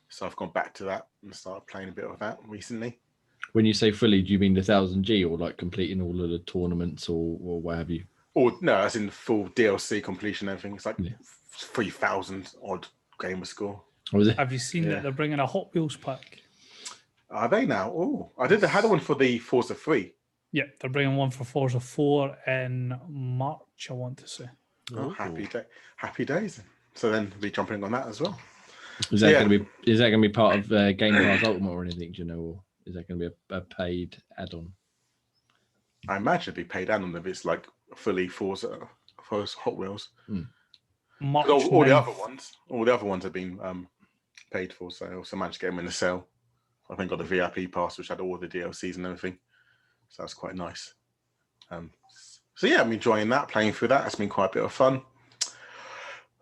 So I've gone back to that and started playing a bit of that recently. When you say fully, do you mean the 1000G or like completing all of the tournaments or what have you? Or no, as in full DLC completion and everything. It's like Yeah. 3,000 odd gamer score. Or was it? Have you seen Yeah. that they're bringing a Hot Wheels pack? Are they now? Oh, I had one for the Forza 3. Yeah, they're bringing one for Forza 4 in March, I want to say. Oh, happy days. So then we'll be jumping on that as well. Is that going to be part of Game Pass Ultimate or anything? Do you know, or is that going to be a paid add-on? I imagine it'd be paid add-on if it's like fully Forza Hot Wheels. March All the 9th. other ones have been paid for. So I also managed to get them in the sale. I think got the VIP pass, which had all the DLCs and everything. So that's quite nice. So yeah, I'm enjoying that, playing through that. It's been quite a bit of fun.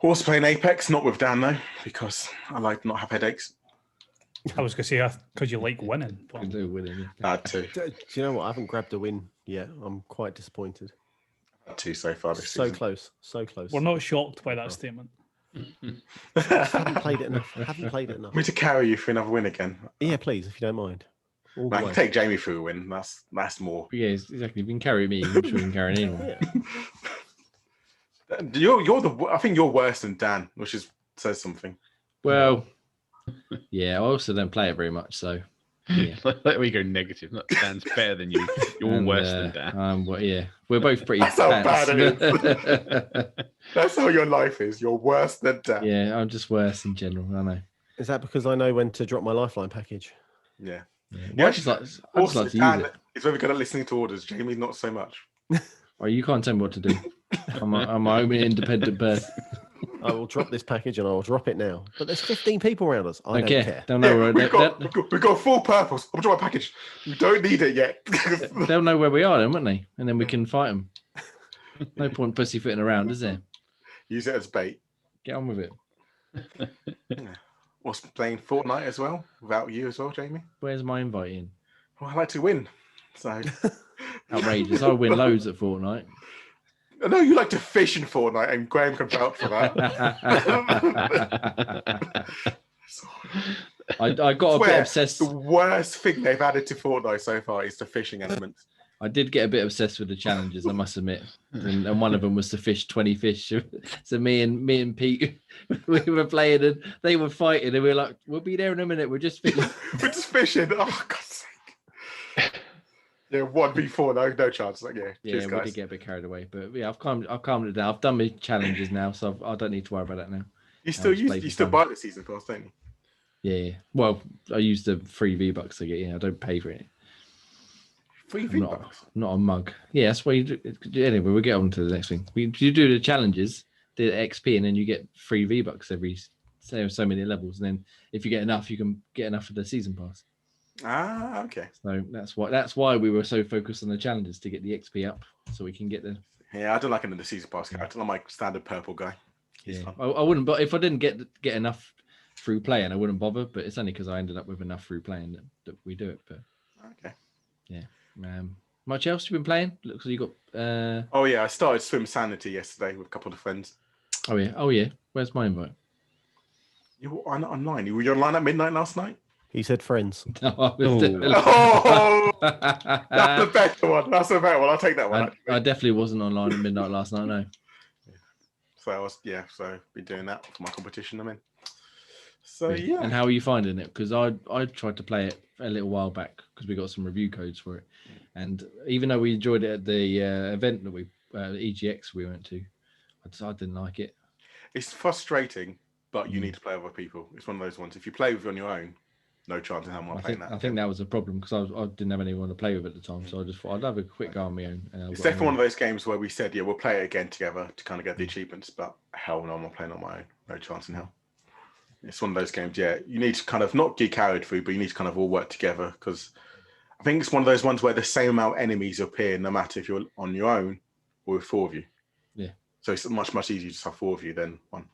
Also playing Apex, not with Dan though, because I like to not have headaches. I was going to say, because you like winning. But Can do winning. I had two. Do you know what? I haven't grabbed a win yet. I'm quite disappointed. Two so far this So season. close. So close. we're not shocked by that statement. haven't played it enough. Haven't played it enough. Want me to carry you for another win again? Yeah, please, if you don't mind. All the I can way. take Jamie through a win. That's more. Yeah, exactly. If you can carry me, I'm sure you can carry anyone. Yeah. I think you're worse than Dan, which says something. Well, yeah, I also don't play it very much, so yeah. Let me go negative. Not Dan's better than you. You're And, worse than Dan. Well, yeah, we're both pretty. That's how pants. bad it That's how your life is. You're worse than Dan. Yeah, I'm just worse in general. I know. Is that because I know when to drop my lifeline package? Yeah. Well, I just like to use Dan it. is very good at listening to orders. Jamie, not so much. Oh, you can't tell me what to do. I'm my own independent person. I will drop this package and I will drop it now. But there's 15 people around us. I don't care. They'll know. Yeah, we've got full purpose. I'm dropping my package. You don't need it yet. They'll know where we are, then, won't they? And then we can fight them. No point pussyfooting around, is there? Use it as bait. Get on with it. Was playing Fortnite as well without you as well, Jamie. Where's my invite in? Well, I like to win, so Outrageous. I win loads at Fortnite. I know you like to fish in Fortnite, and Graham can vouch for that. I got a bit obsessed. The worst thing they've added to Fortnite so far is the fishing element. I did get a bit obsessed with the challenges, I must admit. And one of them was to fish 20 fish. So me and Pete, we were playing and they were fighting, and we were like, "We'll be there in a minute. We're just fishing." We're just fishing. Oh, God's sake. Yeah, 1v4, no chance. Like, yeah, Yeah, cheers, we guys. did get a bit carried away, but yeah, I've calmed it down. I've done my challenges now, so I don't need to worry about that now. You still buy the season pass, don't you? Yeah. Well, I use the free V-Bucks to get. Yeah, I don't pay for it. Free I'm V-Bucks. not a mug. Yeah, that's why you do. Anyway, we'll get on to the next thing. You do the challenges, the XP, and then you get free V-Bucks every so many levels. And then if you get enough, you can get enough of the season pass. Ah, okay. So that's why we were so focused on the challenges, to get the XP up, so we can get the. Yeah, I don't like him in the season pass character. I'm like standard purple guy. He's Yeah, fun. I wouldn't. But if I didn't get enough through playing, I wouldn't bother. But it's only because I ended up with enough through playing that we do it. But Okay. yeah. Much else you've been playing? Looks like you got. Oh yeah, I started Swim Sanity yesterday with a couple of friends. Oh yeah. Where's my invite? You were online. Were you online at midnight last night? He said friends. No, I was Oh, that's the better one. That's the better one. I'll take that one. I definitely wasn't online at midnight last night. No. So I was, so been doing that for my competition I'm in. So yeah. And how are you finding it? Because I tried to play it a little while back because we got some review codes for it, and even though we enjoyed it at the event that we EGX we went to, I didn't like it. It's frustrating, but you need to play with other people. It's one of those ones. If you play with on your own, no chance in hell I'm playing that. I think that was a problem because I didn't have anyone to play with at the time, so I just thought I'd have a quick go on my own. It's definitely one of those games where we said, we'll play it again together to kind of get the achievements, but hell no, I'm not playing on my own. No chance in hell. It's one of those games, you need to kind of not get carried through, but you need to kind of all work together, because I think it's one of those ones where the same amount of enemies appear no matter if you're on your own or with four of you. Yeah. So it's much easier to have four of you than one.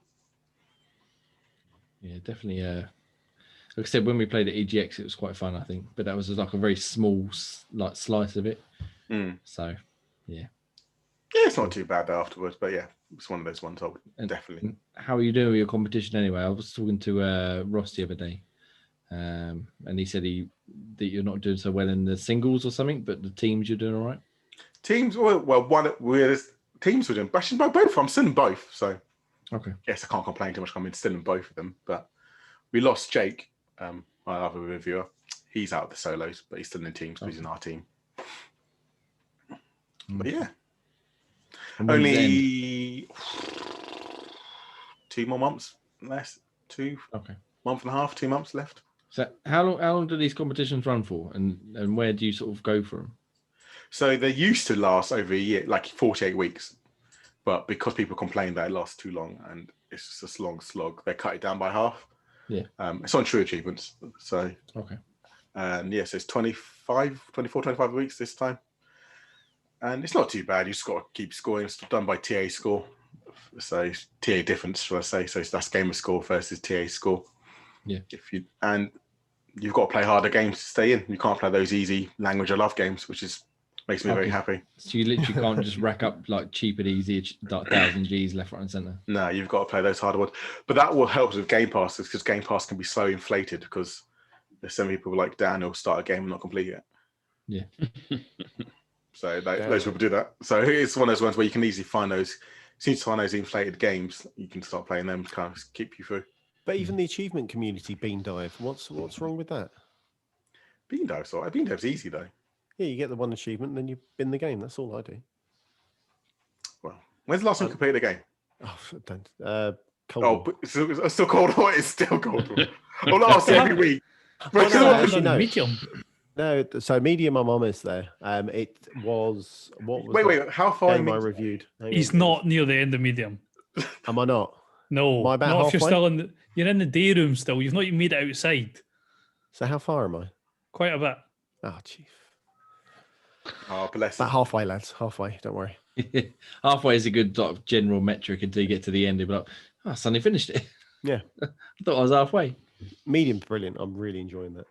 Yeah, definitely. Like I said, when we played at EGX, it was quite fun, I think, but that was like a very small slice of it. So, yeah. Yeah, it's not too bad afterwards, but yeah, it's one of those ones I would definitely. How are you doing with your competition anyway? I was talking to Ross the other day, And he said that you're not doing so well in the singles or something, but the teams you're doing all right. Teams, teams were doing bashing by both. I'm still in both, so Okay. yes, I can't complain too much. I'm still in both of them, but we lost Jake, my other reviewer. He's out of the solos, but he's still in teams because he's in our team. But yeah, only 2 more months less. Month and a half, 2 months left. So how long do these competitions run for, and where do you sort of go for them? So they used to last over a year, like 48 weeks. But because people complain that it lasts too long and it's just a long slog, they cut it down by half. Yeah. It's on True Achievements. So, okay. And yes, it's 25 weeks this time. And it's not too bad. You just got to keep scoring. It's done by TA score. So TA difference, shall I say. So that's gamer score versus TA score. Yeah. You've got to play harder games to stay in. You can't play those easy language I love games, which makes me very happy. So you literally can't just rack up like cheap and easy 1,000 Gs left, right, and centre. No, you've got to play those harder ones. But that will help with Game Passes because Game Pass can be so inflated because there's some people like Dan who'll start a game and not complete it. Yeah. So those people do that. So it's one of those ones where you can easily find those. As soon as you find those inflated games, you can start playing them to kind of keep you through. But even the achievement community, Bean Dive, what's wrong with that? Bean Dive's all right. Bean Dive's easy though. Yeah, you get the one achievement, and then you bin the game. That's all I do. Well, when's the last time you completed a game? Oh, don't. Cold Oh, War. but it's still Cold War. It's still Cold War. Oh, no, I'll say every week. Well, no, actually, no. no. Medium. No, so medium, I'm almost there. It was what was Wait, how far? game I reviewed? Hang He's on. not near the end of medium. Am I not? No, Am I about not if you're halfway? still you're in the day room still. You've not even made it outside. So how far am I? Quite a bit. Oh, chief. Oh, bless About you. halfway, lads. Halfway. Don't worry. Halfway is a good sort of general metric until you get to the end. You'll be like, I suddenly finished it. Yeah. I thought I was halfway. Medium's brilliant. I'm really enjoying that.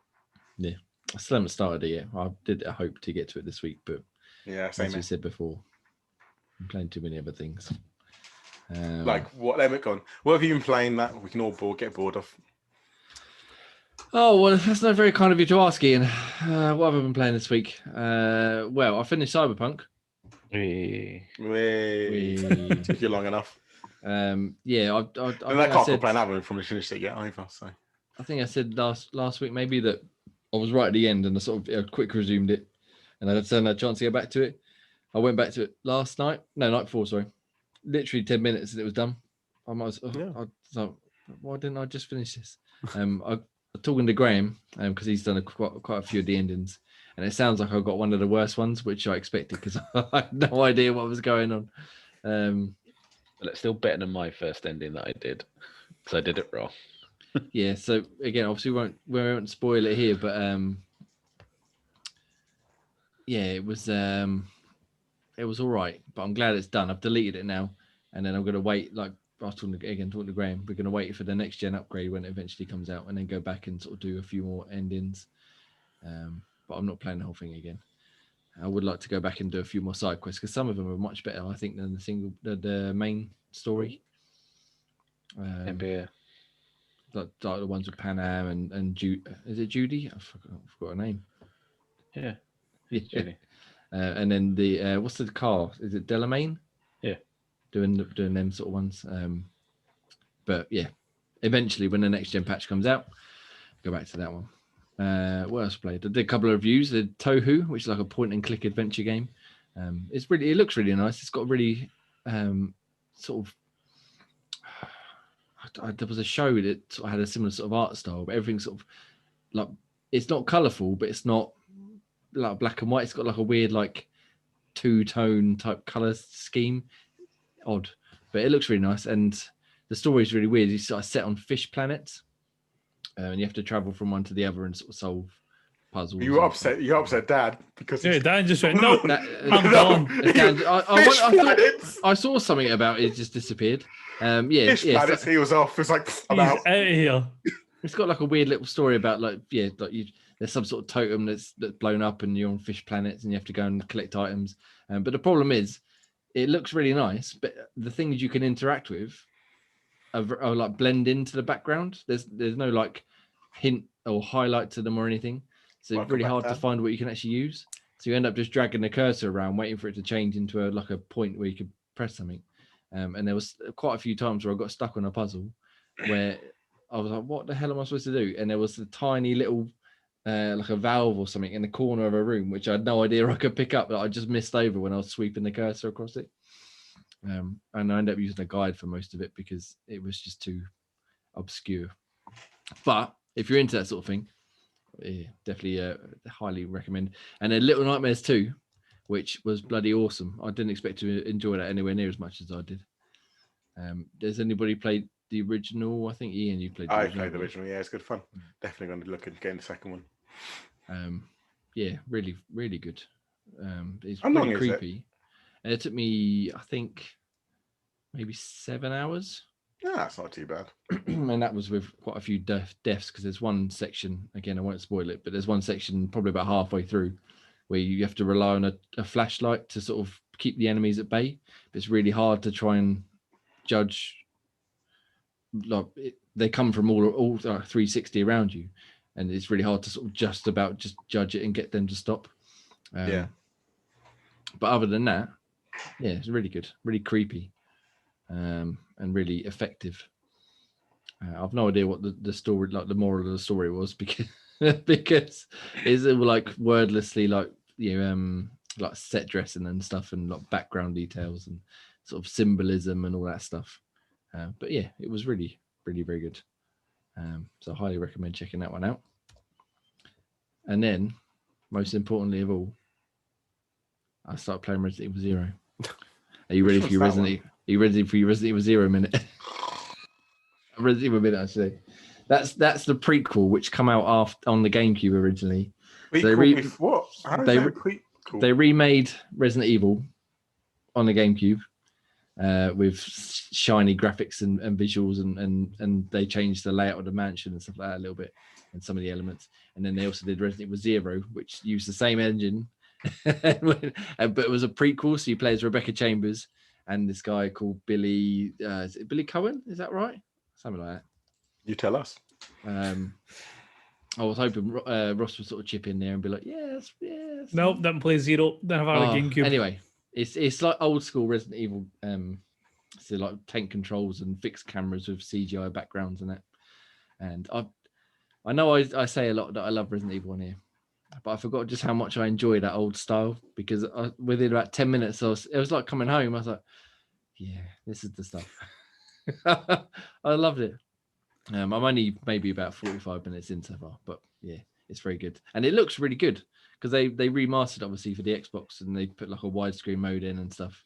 Yeah. I still haven't started it yet. I did hope to get to it this week, but Yeah, same as here. you said before, I'm playing too many other things. Like what? What have you been playing that we can all get bored of? Oh, well, that's not very kind of you to ask, Ian. What have I been playing this week? Well, I finished Cyberpunk. Took you long enough. Yeah, And I can't complain. I haven't finished it yet either. So I think I said last week maybe that I was right at the end and I sort of quick resumed it, and I had a chance to get back to it. I went back to it night before, sorry. Literally 10 minutes and it was done. I was why didn't I just finish this? I was talking to Graham because he's done quite a few of the endings, and it sounds like I got one of the worst ones, which I expected because I had no idea what was going on. But it's still better than my first ending that I did, because I did it wrong. Yeah, so again, obviously we won't spoil it here, but yeah, it was all right, but I'm glad it's done. I've deleted it now, and then I'm gonna wait. Like I was talking to Graham, we're gonna wait for the next gen upgrade when it eventually comes out, and then go back and sort of do a few more endings. But I'm not playing the whole thing again. I would like to go back and do a few more side quests because some of them are much better, I think, than the main story. Yeah. Like the ones with Pan Am and is it Judy? I forgot her name. Yeah. Yeah. And then the what's the car? Is it Delamain? Yeah. Doing them sort of ones. But yeah, eventually when the next gen patch comes out, go back to that one. What else played? I did a couple of reviews. The Tohu, which is like a point and click adventure game. It looks really nice. It's got really sort of. There was a show that sort of had a similar sort of art style, but everything's sort of like it's not colourful, but it's not like black and white. It's got like a weird like two-tone type colour scheme. Odd, but it looks really nice, and the story is really weird. It's sort of set on fish planets, and you have to travel from one to the other and sort of solve puzzles. You upset Dad because Dan just went no. I'm gone. I saw something about it just disappeared. Fish planets. He was off. It's like I'm out of here. It's got like a weird little story about there's some sort of totem that's blown up and you're on fish planets and you have to go and collect items. But the problem is, it looks really nice, but the things you can interact with are like blend into the background. There's no like hint or highlight to them or anything. So it's Welcome really back, hard to Dan. find what you can actually use. So you end up just dragging the cursor around, waiting for it to change into a point where you could press something. And there was quite a few times where I got stuck on a puzzle where I was like, what the hell am I supposed to do? And there was a tiny little, like a valve or something in the corner of a room, which I had no idea I could pick up, that I just missed over when I was sweeping the cursor across it. And I ended up using a guide for most of it because it was just too obscure. But if you're into that sort of thing, yeah, definitely highly recommend. And then Little Nightmares 2, which was bloody awesome. I didn't expect to enjoy that anywhere near as much as I did. Does anybody played the original? I think Ian, you played the I original. played the original. Yeah, it's good fun. Definitely going to look at getting the second one. Yeah, really, really good. It's How long really is it? creepy. And it took me, I think, maybe 7 hours. Yeah, that's not too bad. And that was with quite a few deaths, because there's one section, again, I won't spoil it, but there's one section probably about halfway through where you have to rely on a flashlight to sort of keep the enemies at bay. It's really hard to try and judge. Like they come from all 360 around you, and it's really hard to sort of just judge it and get them to stop. Yeah. But other than that, yeah, it's really good, really creepy, and really effective. I've no idea what the story, like the moral of the story was, because because it's like wordlessly, like like set dressing and stuff, and like background details and sort of symbolism and all that stuff. But yeah, it was really, really very good. So I highly recommend checking that one out. And then, most importantly of all, I started playing Resident Evil 0. Are you ready for your Resident Evil? Are you ready for your Resident Evil 0 minute? Resident Evil minute, actually. That's the prequel, which come out on the GameCube originally. What? How is that a prequel? They remade Resident Evil on the GameCube with shiny graphics and visuals, and they changed the layout of the mansion and stuff like that a little bit, and some of the elements. And then they also did Resident Evil 0, which used the same engine, but it was a prequel. So you play as Rebecca Chambers and this guy called Billy. Is it Billy Cohen? Is that right? Something like that. You tell us. I was hoping Ross would sort of chip in there and be like, yes. Nope, didn't play 0. Didn't have a GameCube. Anyway, it's like old school Resident Evil. So like tank controls and fixed cameras with CGI backgrounds and that. And I know I say a lot that I love Resident Evil on here, but I forgot just how much I enjoy that old style, because within about 10 minutes, it was like coming home. I was like, yeah, this is the stuff. I loved it. I'm only maybe about 45 minutes in so far, but yeah, it's very good. And it looks really good because they remastered obviously for the Xbox, and they put like a widescreen mode in and stuff.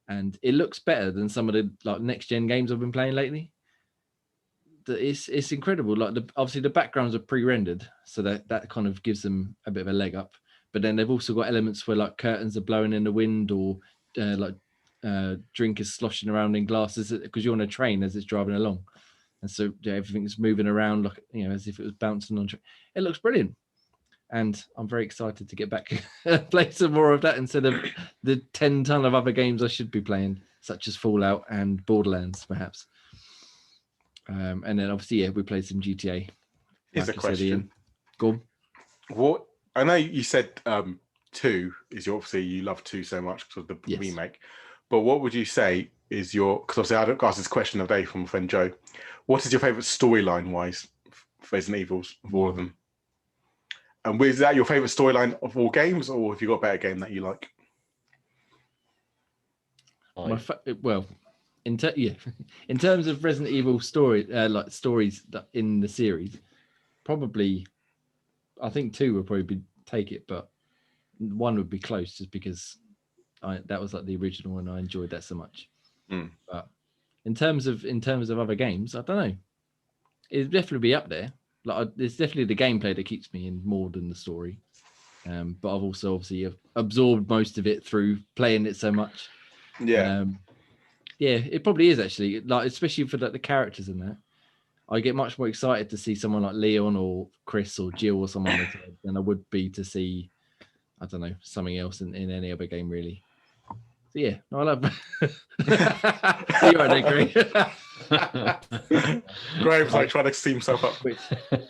And it looks better than some of the like next gen games I've been playing lately. It's incredible. Like obviously the backgrounds are pre-rendered, so that kind of gives them a bit of a leg up. But then they've also got elements where like curtains are blowing in the wind, or drink is sloshing around in glasses because you're on a train as it's driving along, and so everything's moving around like as if it was bouncing on. It looks brilliant, and I'm very excited to get back and play some more of that instead of the 10 ton of other games I should be playing, such as Fallout and Borderlands, perhaps. And then obviously, we played some GTA. Here's a question. Go on. What? I know you said 2 is obviously you love 2 so much because of the remake, but what would you say is your? Because obviously I don't ask this question of day from my friend Joe. What is your favorite storyline wise for Resident Evils of all of them? And is that your favorite storyline of all games, or have you got a better game that you like? In terms of Resident Evil stories in the series, probably I think 2 would probably take it, but 1 would be close just because that was like the original and I enjoyed that so much. But in terms of other games, I don't know. It'd definitely be up there. Like it's definitely the gameplay that keeps me in more than the story. But I've also obviously absorbed most of it through playing it so much. Yeah. Yeah, it probably is actually, like especially for the characters in that. I get much more excited to see someone like Leon or Chris or Jill or someone than I would be to see, I don't know, something else in any other game really. yeah, no, I love. You're right, agree. Graham's like trying to see himself up.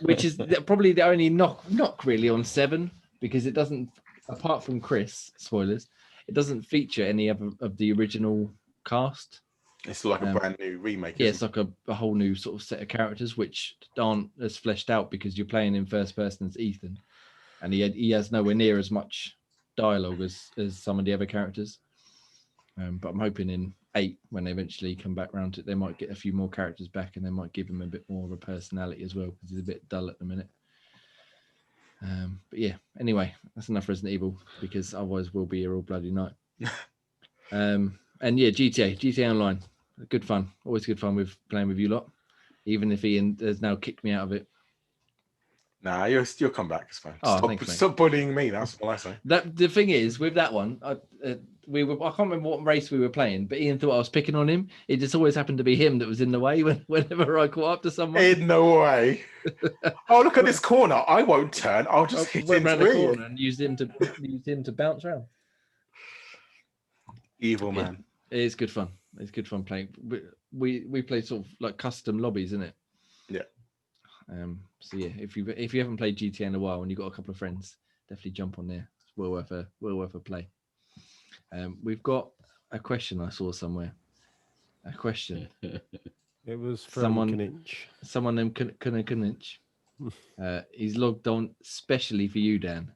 Which is probably the only knock really on 7, because it doesn't, apart from Chris, spoilers, it doesn't feature any of the original cast. It's like a brand new remake. Yeah, it's like a whole new sort of set of characters which aren't as fleshed out, because you're playing in first person as Ethan, and he has nowhere near as much dialogue as some of the other characters. But I'm hoping in 8, when they eventually come back around to it, they might get a few more characters back, and they might give him a bit more of a personality as well, because he's a bit dull at the minute. But yeah, anyway, that's enough Resident Evil, because otherwise we'll be here all bloody night. And yeah, GTA Online, good fun. Always good fun with playing with you lot, even if Ian has now kicked me out of it. Nah, you'll come back. It's fine. Oh, Stop bullying me. That's what I say. The thing is, with that one, I can't remember what race we were playing, but Ian thought I was picking on him. It just always happened to be him that was in the way whenever I caught up to someone. In no way. Oh, look at this corner. I won't turn. I'll just hit him around the corner and use him to bounce around. Evil man. It is good fun. It's good fun playing. We play sort of like custom lobbies, isn't it? Yeah. So yeah, if you haven't played GTA in a while and you've got a couple of friends, definitely jump on there. It's well worth a play. We've got a question I saw somewhere. A question. It was from someone named Kunich. He's logged on specially for you, Dan.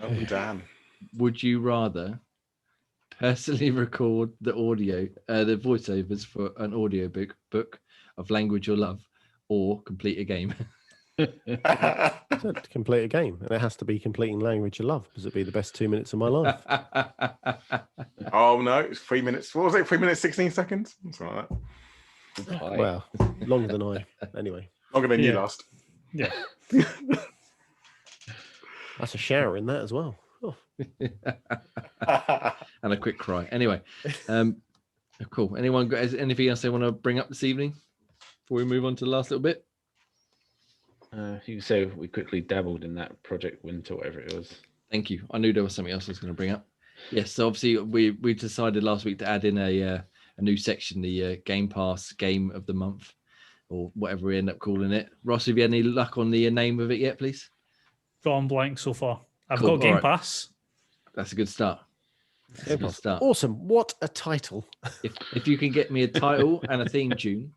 Oh, Dan. Would you rather personally record the voiceovers for an audio book of language you love, or complete a game? To complete a game, and it has to be completing language you love, because it'd be the best 2 minutes of my life. Oh no, it's 3 minutes. What was it? 3 minutes 16 seconds. Something like that. Well, longer than I. Anyway, Longer than you last. Yeah. that's a shower in that as well. Oh. And a quick cry. Anyway, cool. Anyone got anything else they want to bring up this evening before we move on to the last little bit? You can say we quickly dabbled in that Project Winter, whatever it was. Thank you. I knew there was something else I was going to bring up. Yes, so obviously we decided last week to add in a new section, the Game Pass Game of the Month, or whatever we end up calling it. Ross, have you had any luck on the name of it yet, please? Gone blank so far. I've Cool. got Game All right. Pass. That's a good start. That's a good start. Awesome. What a title. If you can get me a title and a theme tune.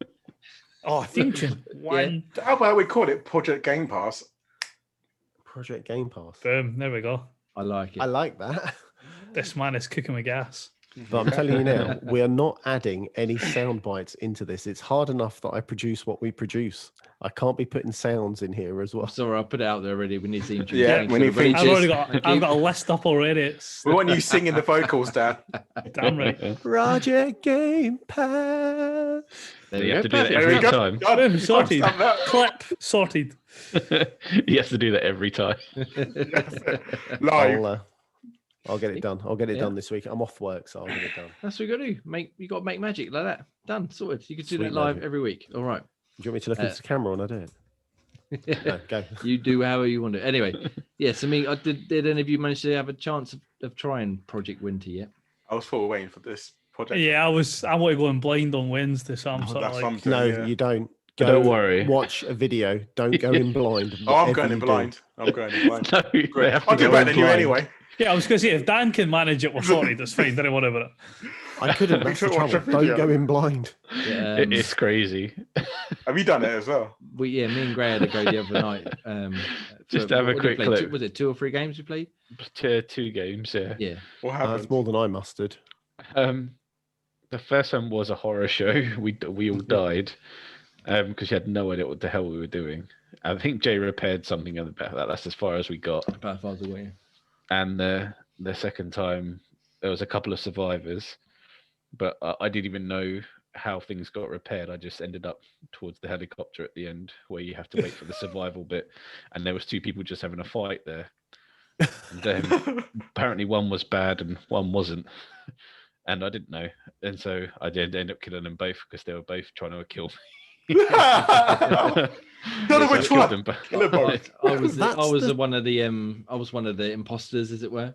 Oh, theme tune. One. How about we call it Project Game Pass? Project Game Pass. Boom. There we go. I like it. I like that. This man is cooking with gas. But I'm telling you now, we are not adding any sound bites into this. It's hard enough that I produce what we produce. I can't be putting sounds in here as well. Sorry, I'll put it out there already. We need theme tune. Yeah, Thanks we for need the theme bridges. I've got a list up already. It's We want you singing the vocals, Dan. damn right. Project Game Pass. There You we have go. to do that Perfect. every we go. time. God, Boom, you sorted. can't stop Clip sorted. He has to do that every time. that. Live. I'll get it done. I'll get it Yeah. done this week. I'm off work, so I'll get it done. That's what you got to do. You got to make magic like that. Done. Sorted. You can do Sweet that live magic. every week. All right. Do you want me to look into the camera when I do it? No, go. You do however you want to. Anyway, yeah. So did any of you manage to have a chance of trying Project Winter yet? I was full waiting for this project. Yeah, I want to go in blind on Wednesday, so I'm sort of That's like, something. No, yeah. you don't. But Go don't worry. Watch a video. Don't go in blind. Oh, I'm whatever going in you do. blind. I'm going in blind. No, they have to I'll do go better in than you blind. anyway. yeah, I was going to say, if Dan can manage it, we're sorted. That's fine. Don't worry about it. I couldn't. That's the Watch a trouble. Don't video. go in blind. Yeah, It's crazy. Have you done it as well? me and Gray had a go the other night. Just to have a what did you quick play? look. Was it 2 or 3 games you played? Two games, yeah. Yeah. What happened? That's more than I mustered. The first one was a horror show. We all died because you had no idea what the hell we were doing. I think Jay repaired something about that. That's as far as we got. About 5 away. And the second time, there was a couple of survivors, but I didn't even know how things got repaired. I just ended up towards the helicopter at the end, where you have to wait for the survival bit, and there was 2 people just having a fight there. And then apparently one was bad and one wasn't, and I didn't know, and so I did end up killing them both because they were both trying to kill me. Don't know So I which killed one. them both. Kill them both. I was That's one of the imposters, as it were.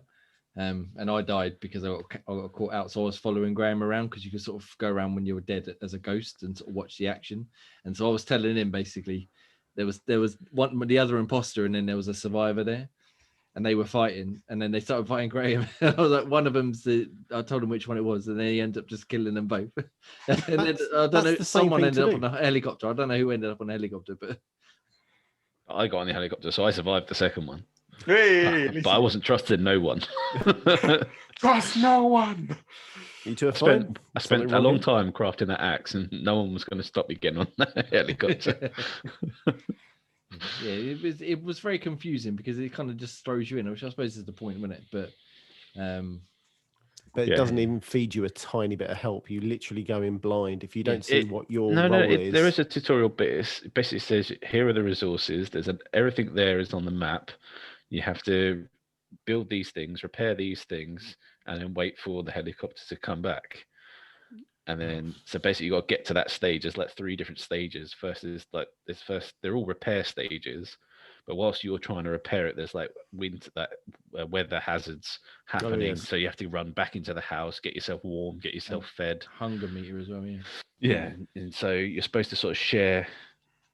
And I died because I got caught out. So I was following Graham around because you could sort of go around when you were dead as a ghost and sort of watch the action. And so I was telling him basically there was the other imposter and then there was a survivor there. And they were fighting, and then they started fighting Graham. I was like, one of them's I told him which one it was, and then he ended up just killing them both. And then I don't know, someone ended up on a helicopter. I don't know who ended up on a helicopter, but I got on the helicopter, so I survived the second one. Hey, but I wasn't trusting no one. Trust no one. You two are fine. I spent a long time crafting that axe, and no one was going to stop me getting on that helicopter. Yeah, it was very confusing because it kind of just throws you in, which I suppose is the point, isn't it? But it doesn't even feed you a tiny bit of help. You literally go in blind if you don't see what your role is. There is a tutorial bit. It basically says here are the resources. Everything there is on the map. You have to build these things, repair these things, and then wait for the helicopter to come back. And then, so basically, you got to get to that stage. There's like 3 different stages. First is like they're all repair stages, but whilst you're trying to repair it, there's like weather hazards happening. Oh, yes. So you have to run back into the house, get yourself warm, get yourself fed. Hunger meter as well, yeah. Yeah, and so you're supposed to sort of share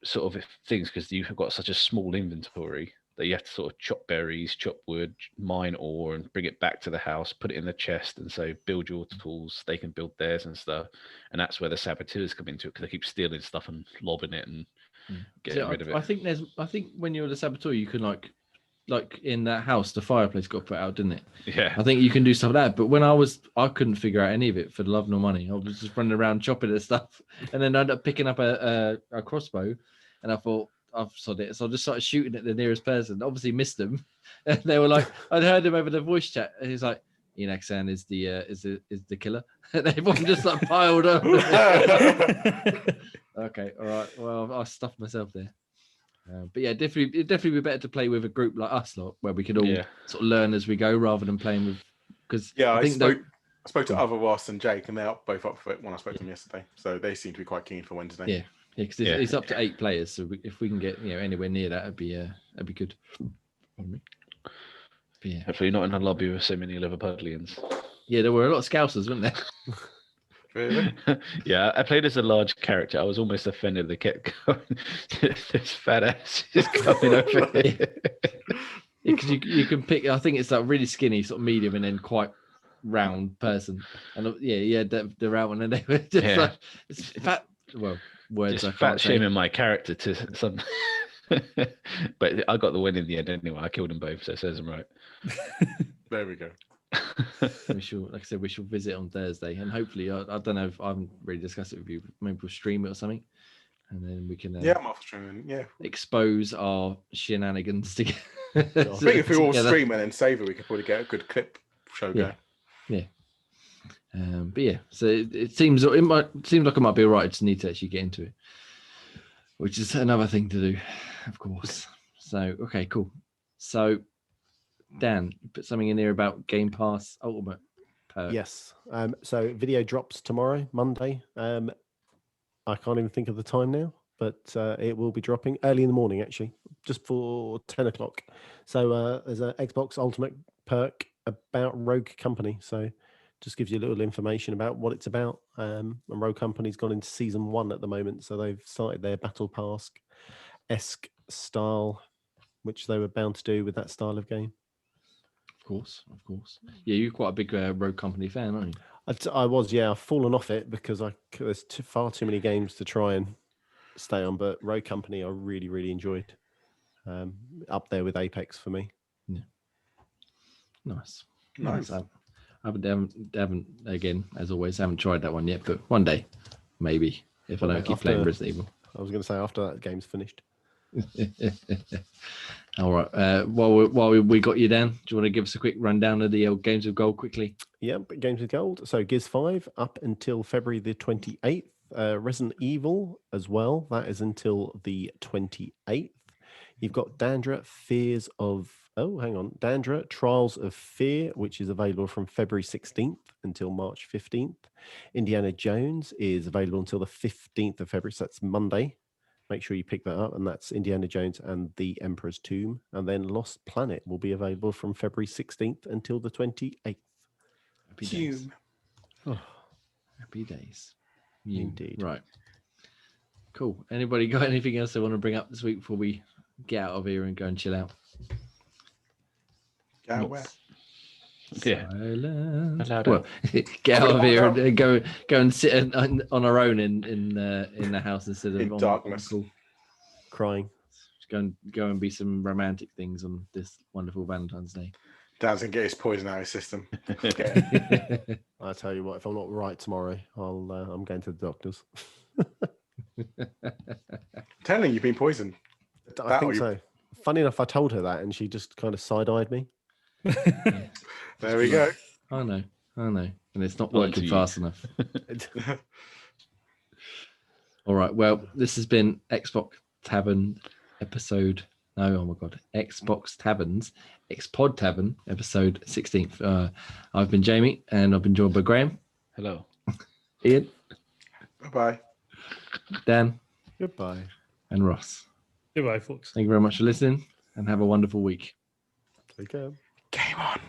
sort of things because you've got such a small inventory that you have to sort of chop berries, chop wood, mine ore, and bring it back to the house, put it in the chest, and so build your tools. They can build theirs and stuff, and that's where the saboteurs come into it because they keep stealing stuff and lobbing it and getting rid of it. I think when you're the saboteur, you can like in that house, the fireplace got put out, didn't it? Yeah. I think you can do stuff like that. But when I couldn't figure out any of it for the love nor money. I was just running around chopping at stuff, and then I ended up picking up a crossbow, and I thought, I've sod it. So I just started shooting at the nearest person. Obviously missed them. And they were like, I'd heard him over the voice chat. And he's like, Enaxan is the killer. And everyone just like piled up. Okay, all right. Well, I stuffed myself there. But yeah, it'd definitely be better to play with a group like us, lot, where we could all sort of learn as we go rather than playing with. Because I spoke to other Ross and Jake, and they're both up for it when I spoke to them yesterday. So they seem to be quite keen for Wednesday. Yeah. Yeah, because it's up to 8 players, so if we can get anywhere near that, that'd be good. Yeah. Hopefully not in a lobby with so many Liverpudlians. Yeah, there were a lot of Scousers, weren't there? Really? Yeah, I played as a large character. I was almost offended they kept going. This fat ass is coming over here. Because you can pick. I think it's that really skinny, sort of medium, and then quite round person. And the round one, and they were just like it's fat. Well. Words just fat shaming my character to some, but I got the win in the end anyway. I killed them both, so it says I'm right. There we go. We shall, like I said, we shall visit on Thursday, and hopefully, I don't know if I haven't really discussed it with you. Maybe we'll stream it or something, and then we can I'm off streaming. Yeah, expose our shenanigans together. I think if we all stream and then save it, we could probably get a good clip show going. Yeah. But yeah, so it seems like it might be all right. I just need to actually get into it, which is another thing to do, of course. So okay, cool. So Dan, you put something in there about Game Pass Ultimate perk. Yes. So video drops tomorrow, Monday. I can't even think of the time now, but it will be dropping early in the morning, actually, just for 10 o'clock. So there's an Xbox Ultimate perk about Rogue Company. So just gives you a little information about what it's about. And Rogue Company's gone into season 1 at the moment. So they've started their Battle Pass-esque style, which they were bound to do with that style of game. Of course. Yeah, you're quite a big Rogue Company fan, aren't you? I was, yeah. I've fallen off it because there's far too many games to try and stay on. But Rogue Company, I really, really enjoyed. Up there with Apex for me. Yeah. Nice. I haven't again, as always, haven't tried that one yet, but one day, maybe, if I don't keep playing Resident Evil. I was going to say after that game's finished. All right. While we got you down, do you want to give us a quick rundown of the old Games of Gold quickly? Yep, Games of Gold. So Gears 5 up until February the 28th. Resident Evil as well. That is until the 28th. You've got Dandra Trials of Fear, which is available from February 16th until March 15th. Indiana Jones is available until the 15th of February, so that's Monday. make sure you pick that up. And that's Indiana Jones and the Emperor's Tomb. And then Lost Planet will be available from February 16th until the 28th. Happy days. Hume. Oh, Happy days. Indeed. Right. Cool. Anybody got anything else they want to bring up this week before we get out of here and go and chill out? Get out where? Yeah. Silence. Allowed Well, get out of here and go and sit on our own in the house instead of In on darkness. call. crying. Go and be some romantic things on this wonderful Valentine's Day. Dan's gonna get his poison out of his system. I tell you what, if I'm not right tomorrow, I'm going to the doctors. Telling you've been poisoned. I That or think you- so. Funny enough, I told her that, and she just kind of side-eyed me. There we go. I know, and it's not Well, working to you. fast enough. All right, well, this has been Xbox Tavern episode. No, oh my god, Xbox Taverns, Xpod Tavern episode 16th. I've been Jamie, and I've been joined by Graham, Hello. Ian, Bye-bye. Dan, Goodbye. and Ross. Goodbye, folks. Thank you very much for listening, and have a wonderful week. Take care. Game on.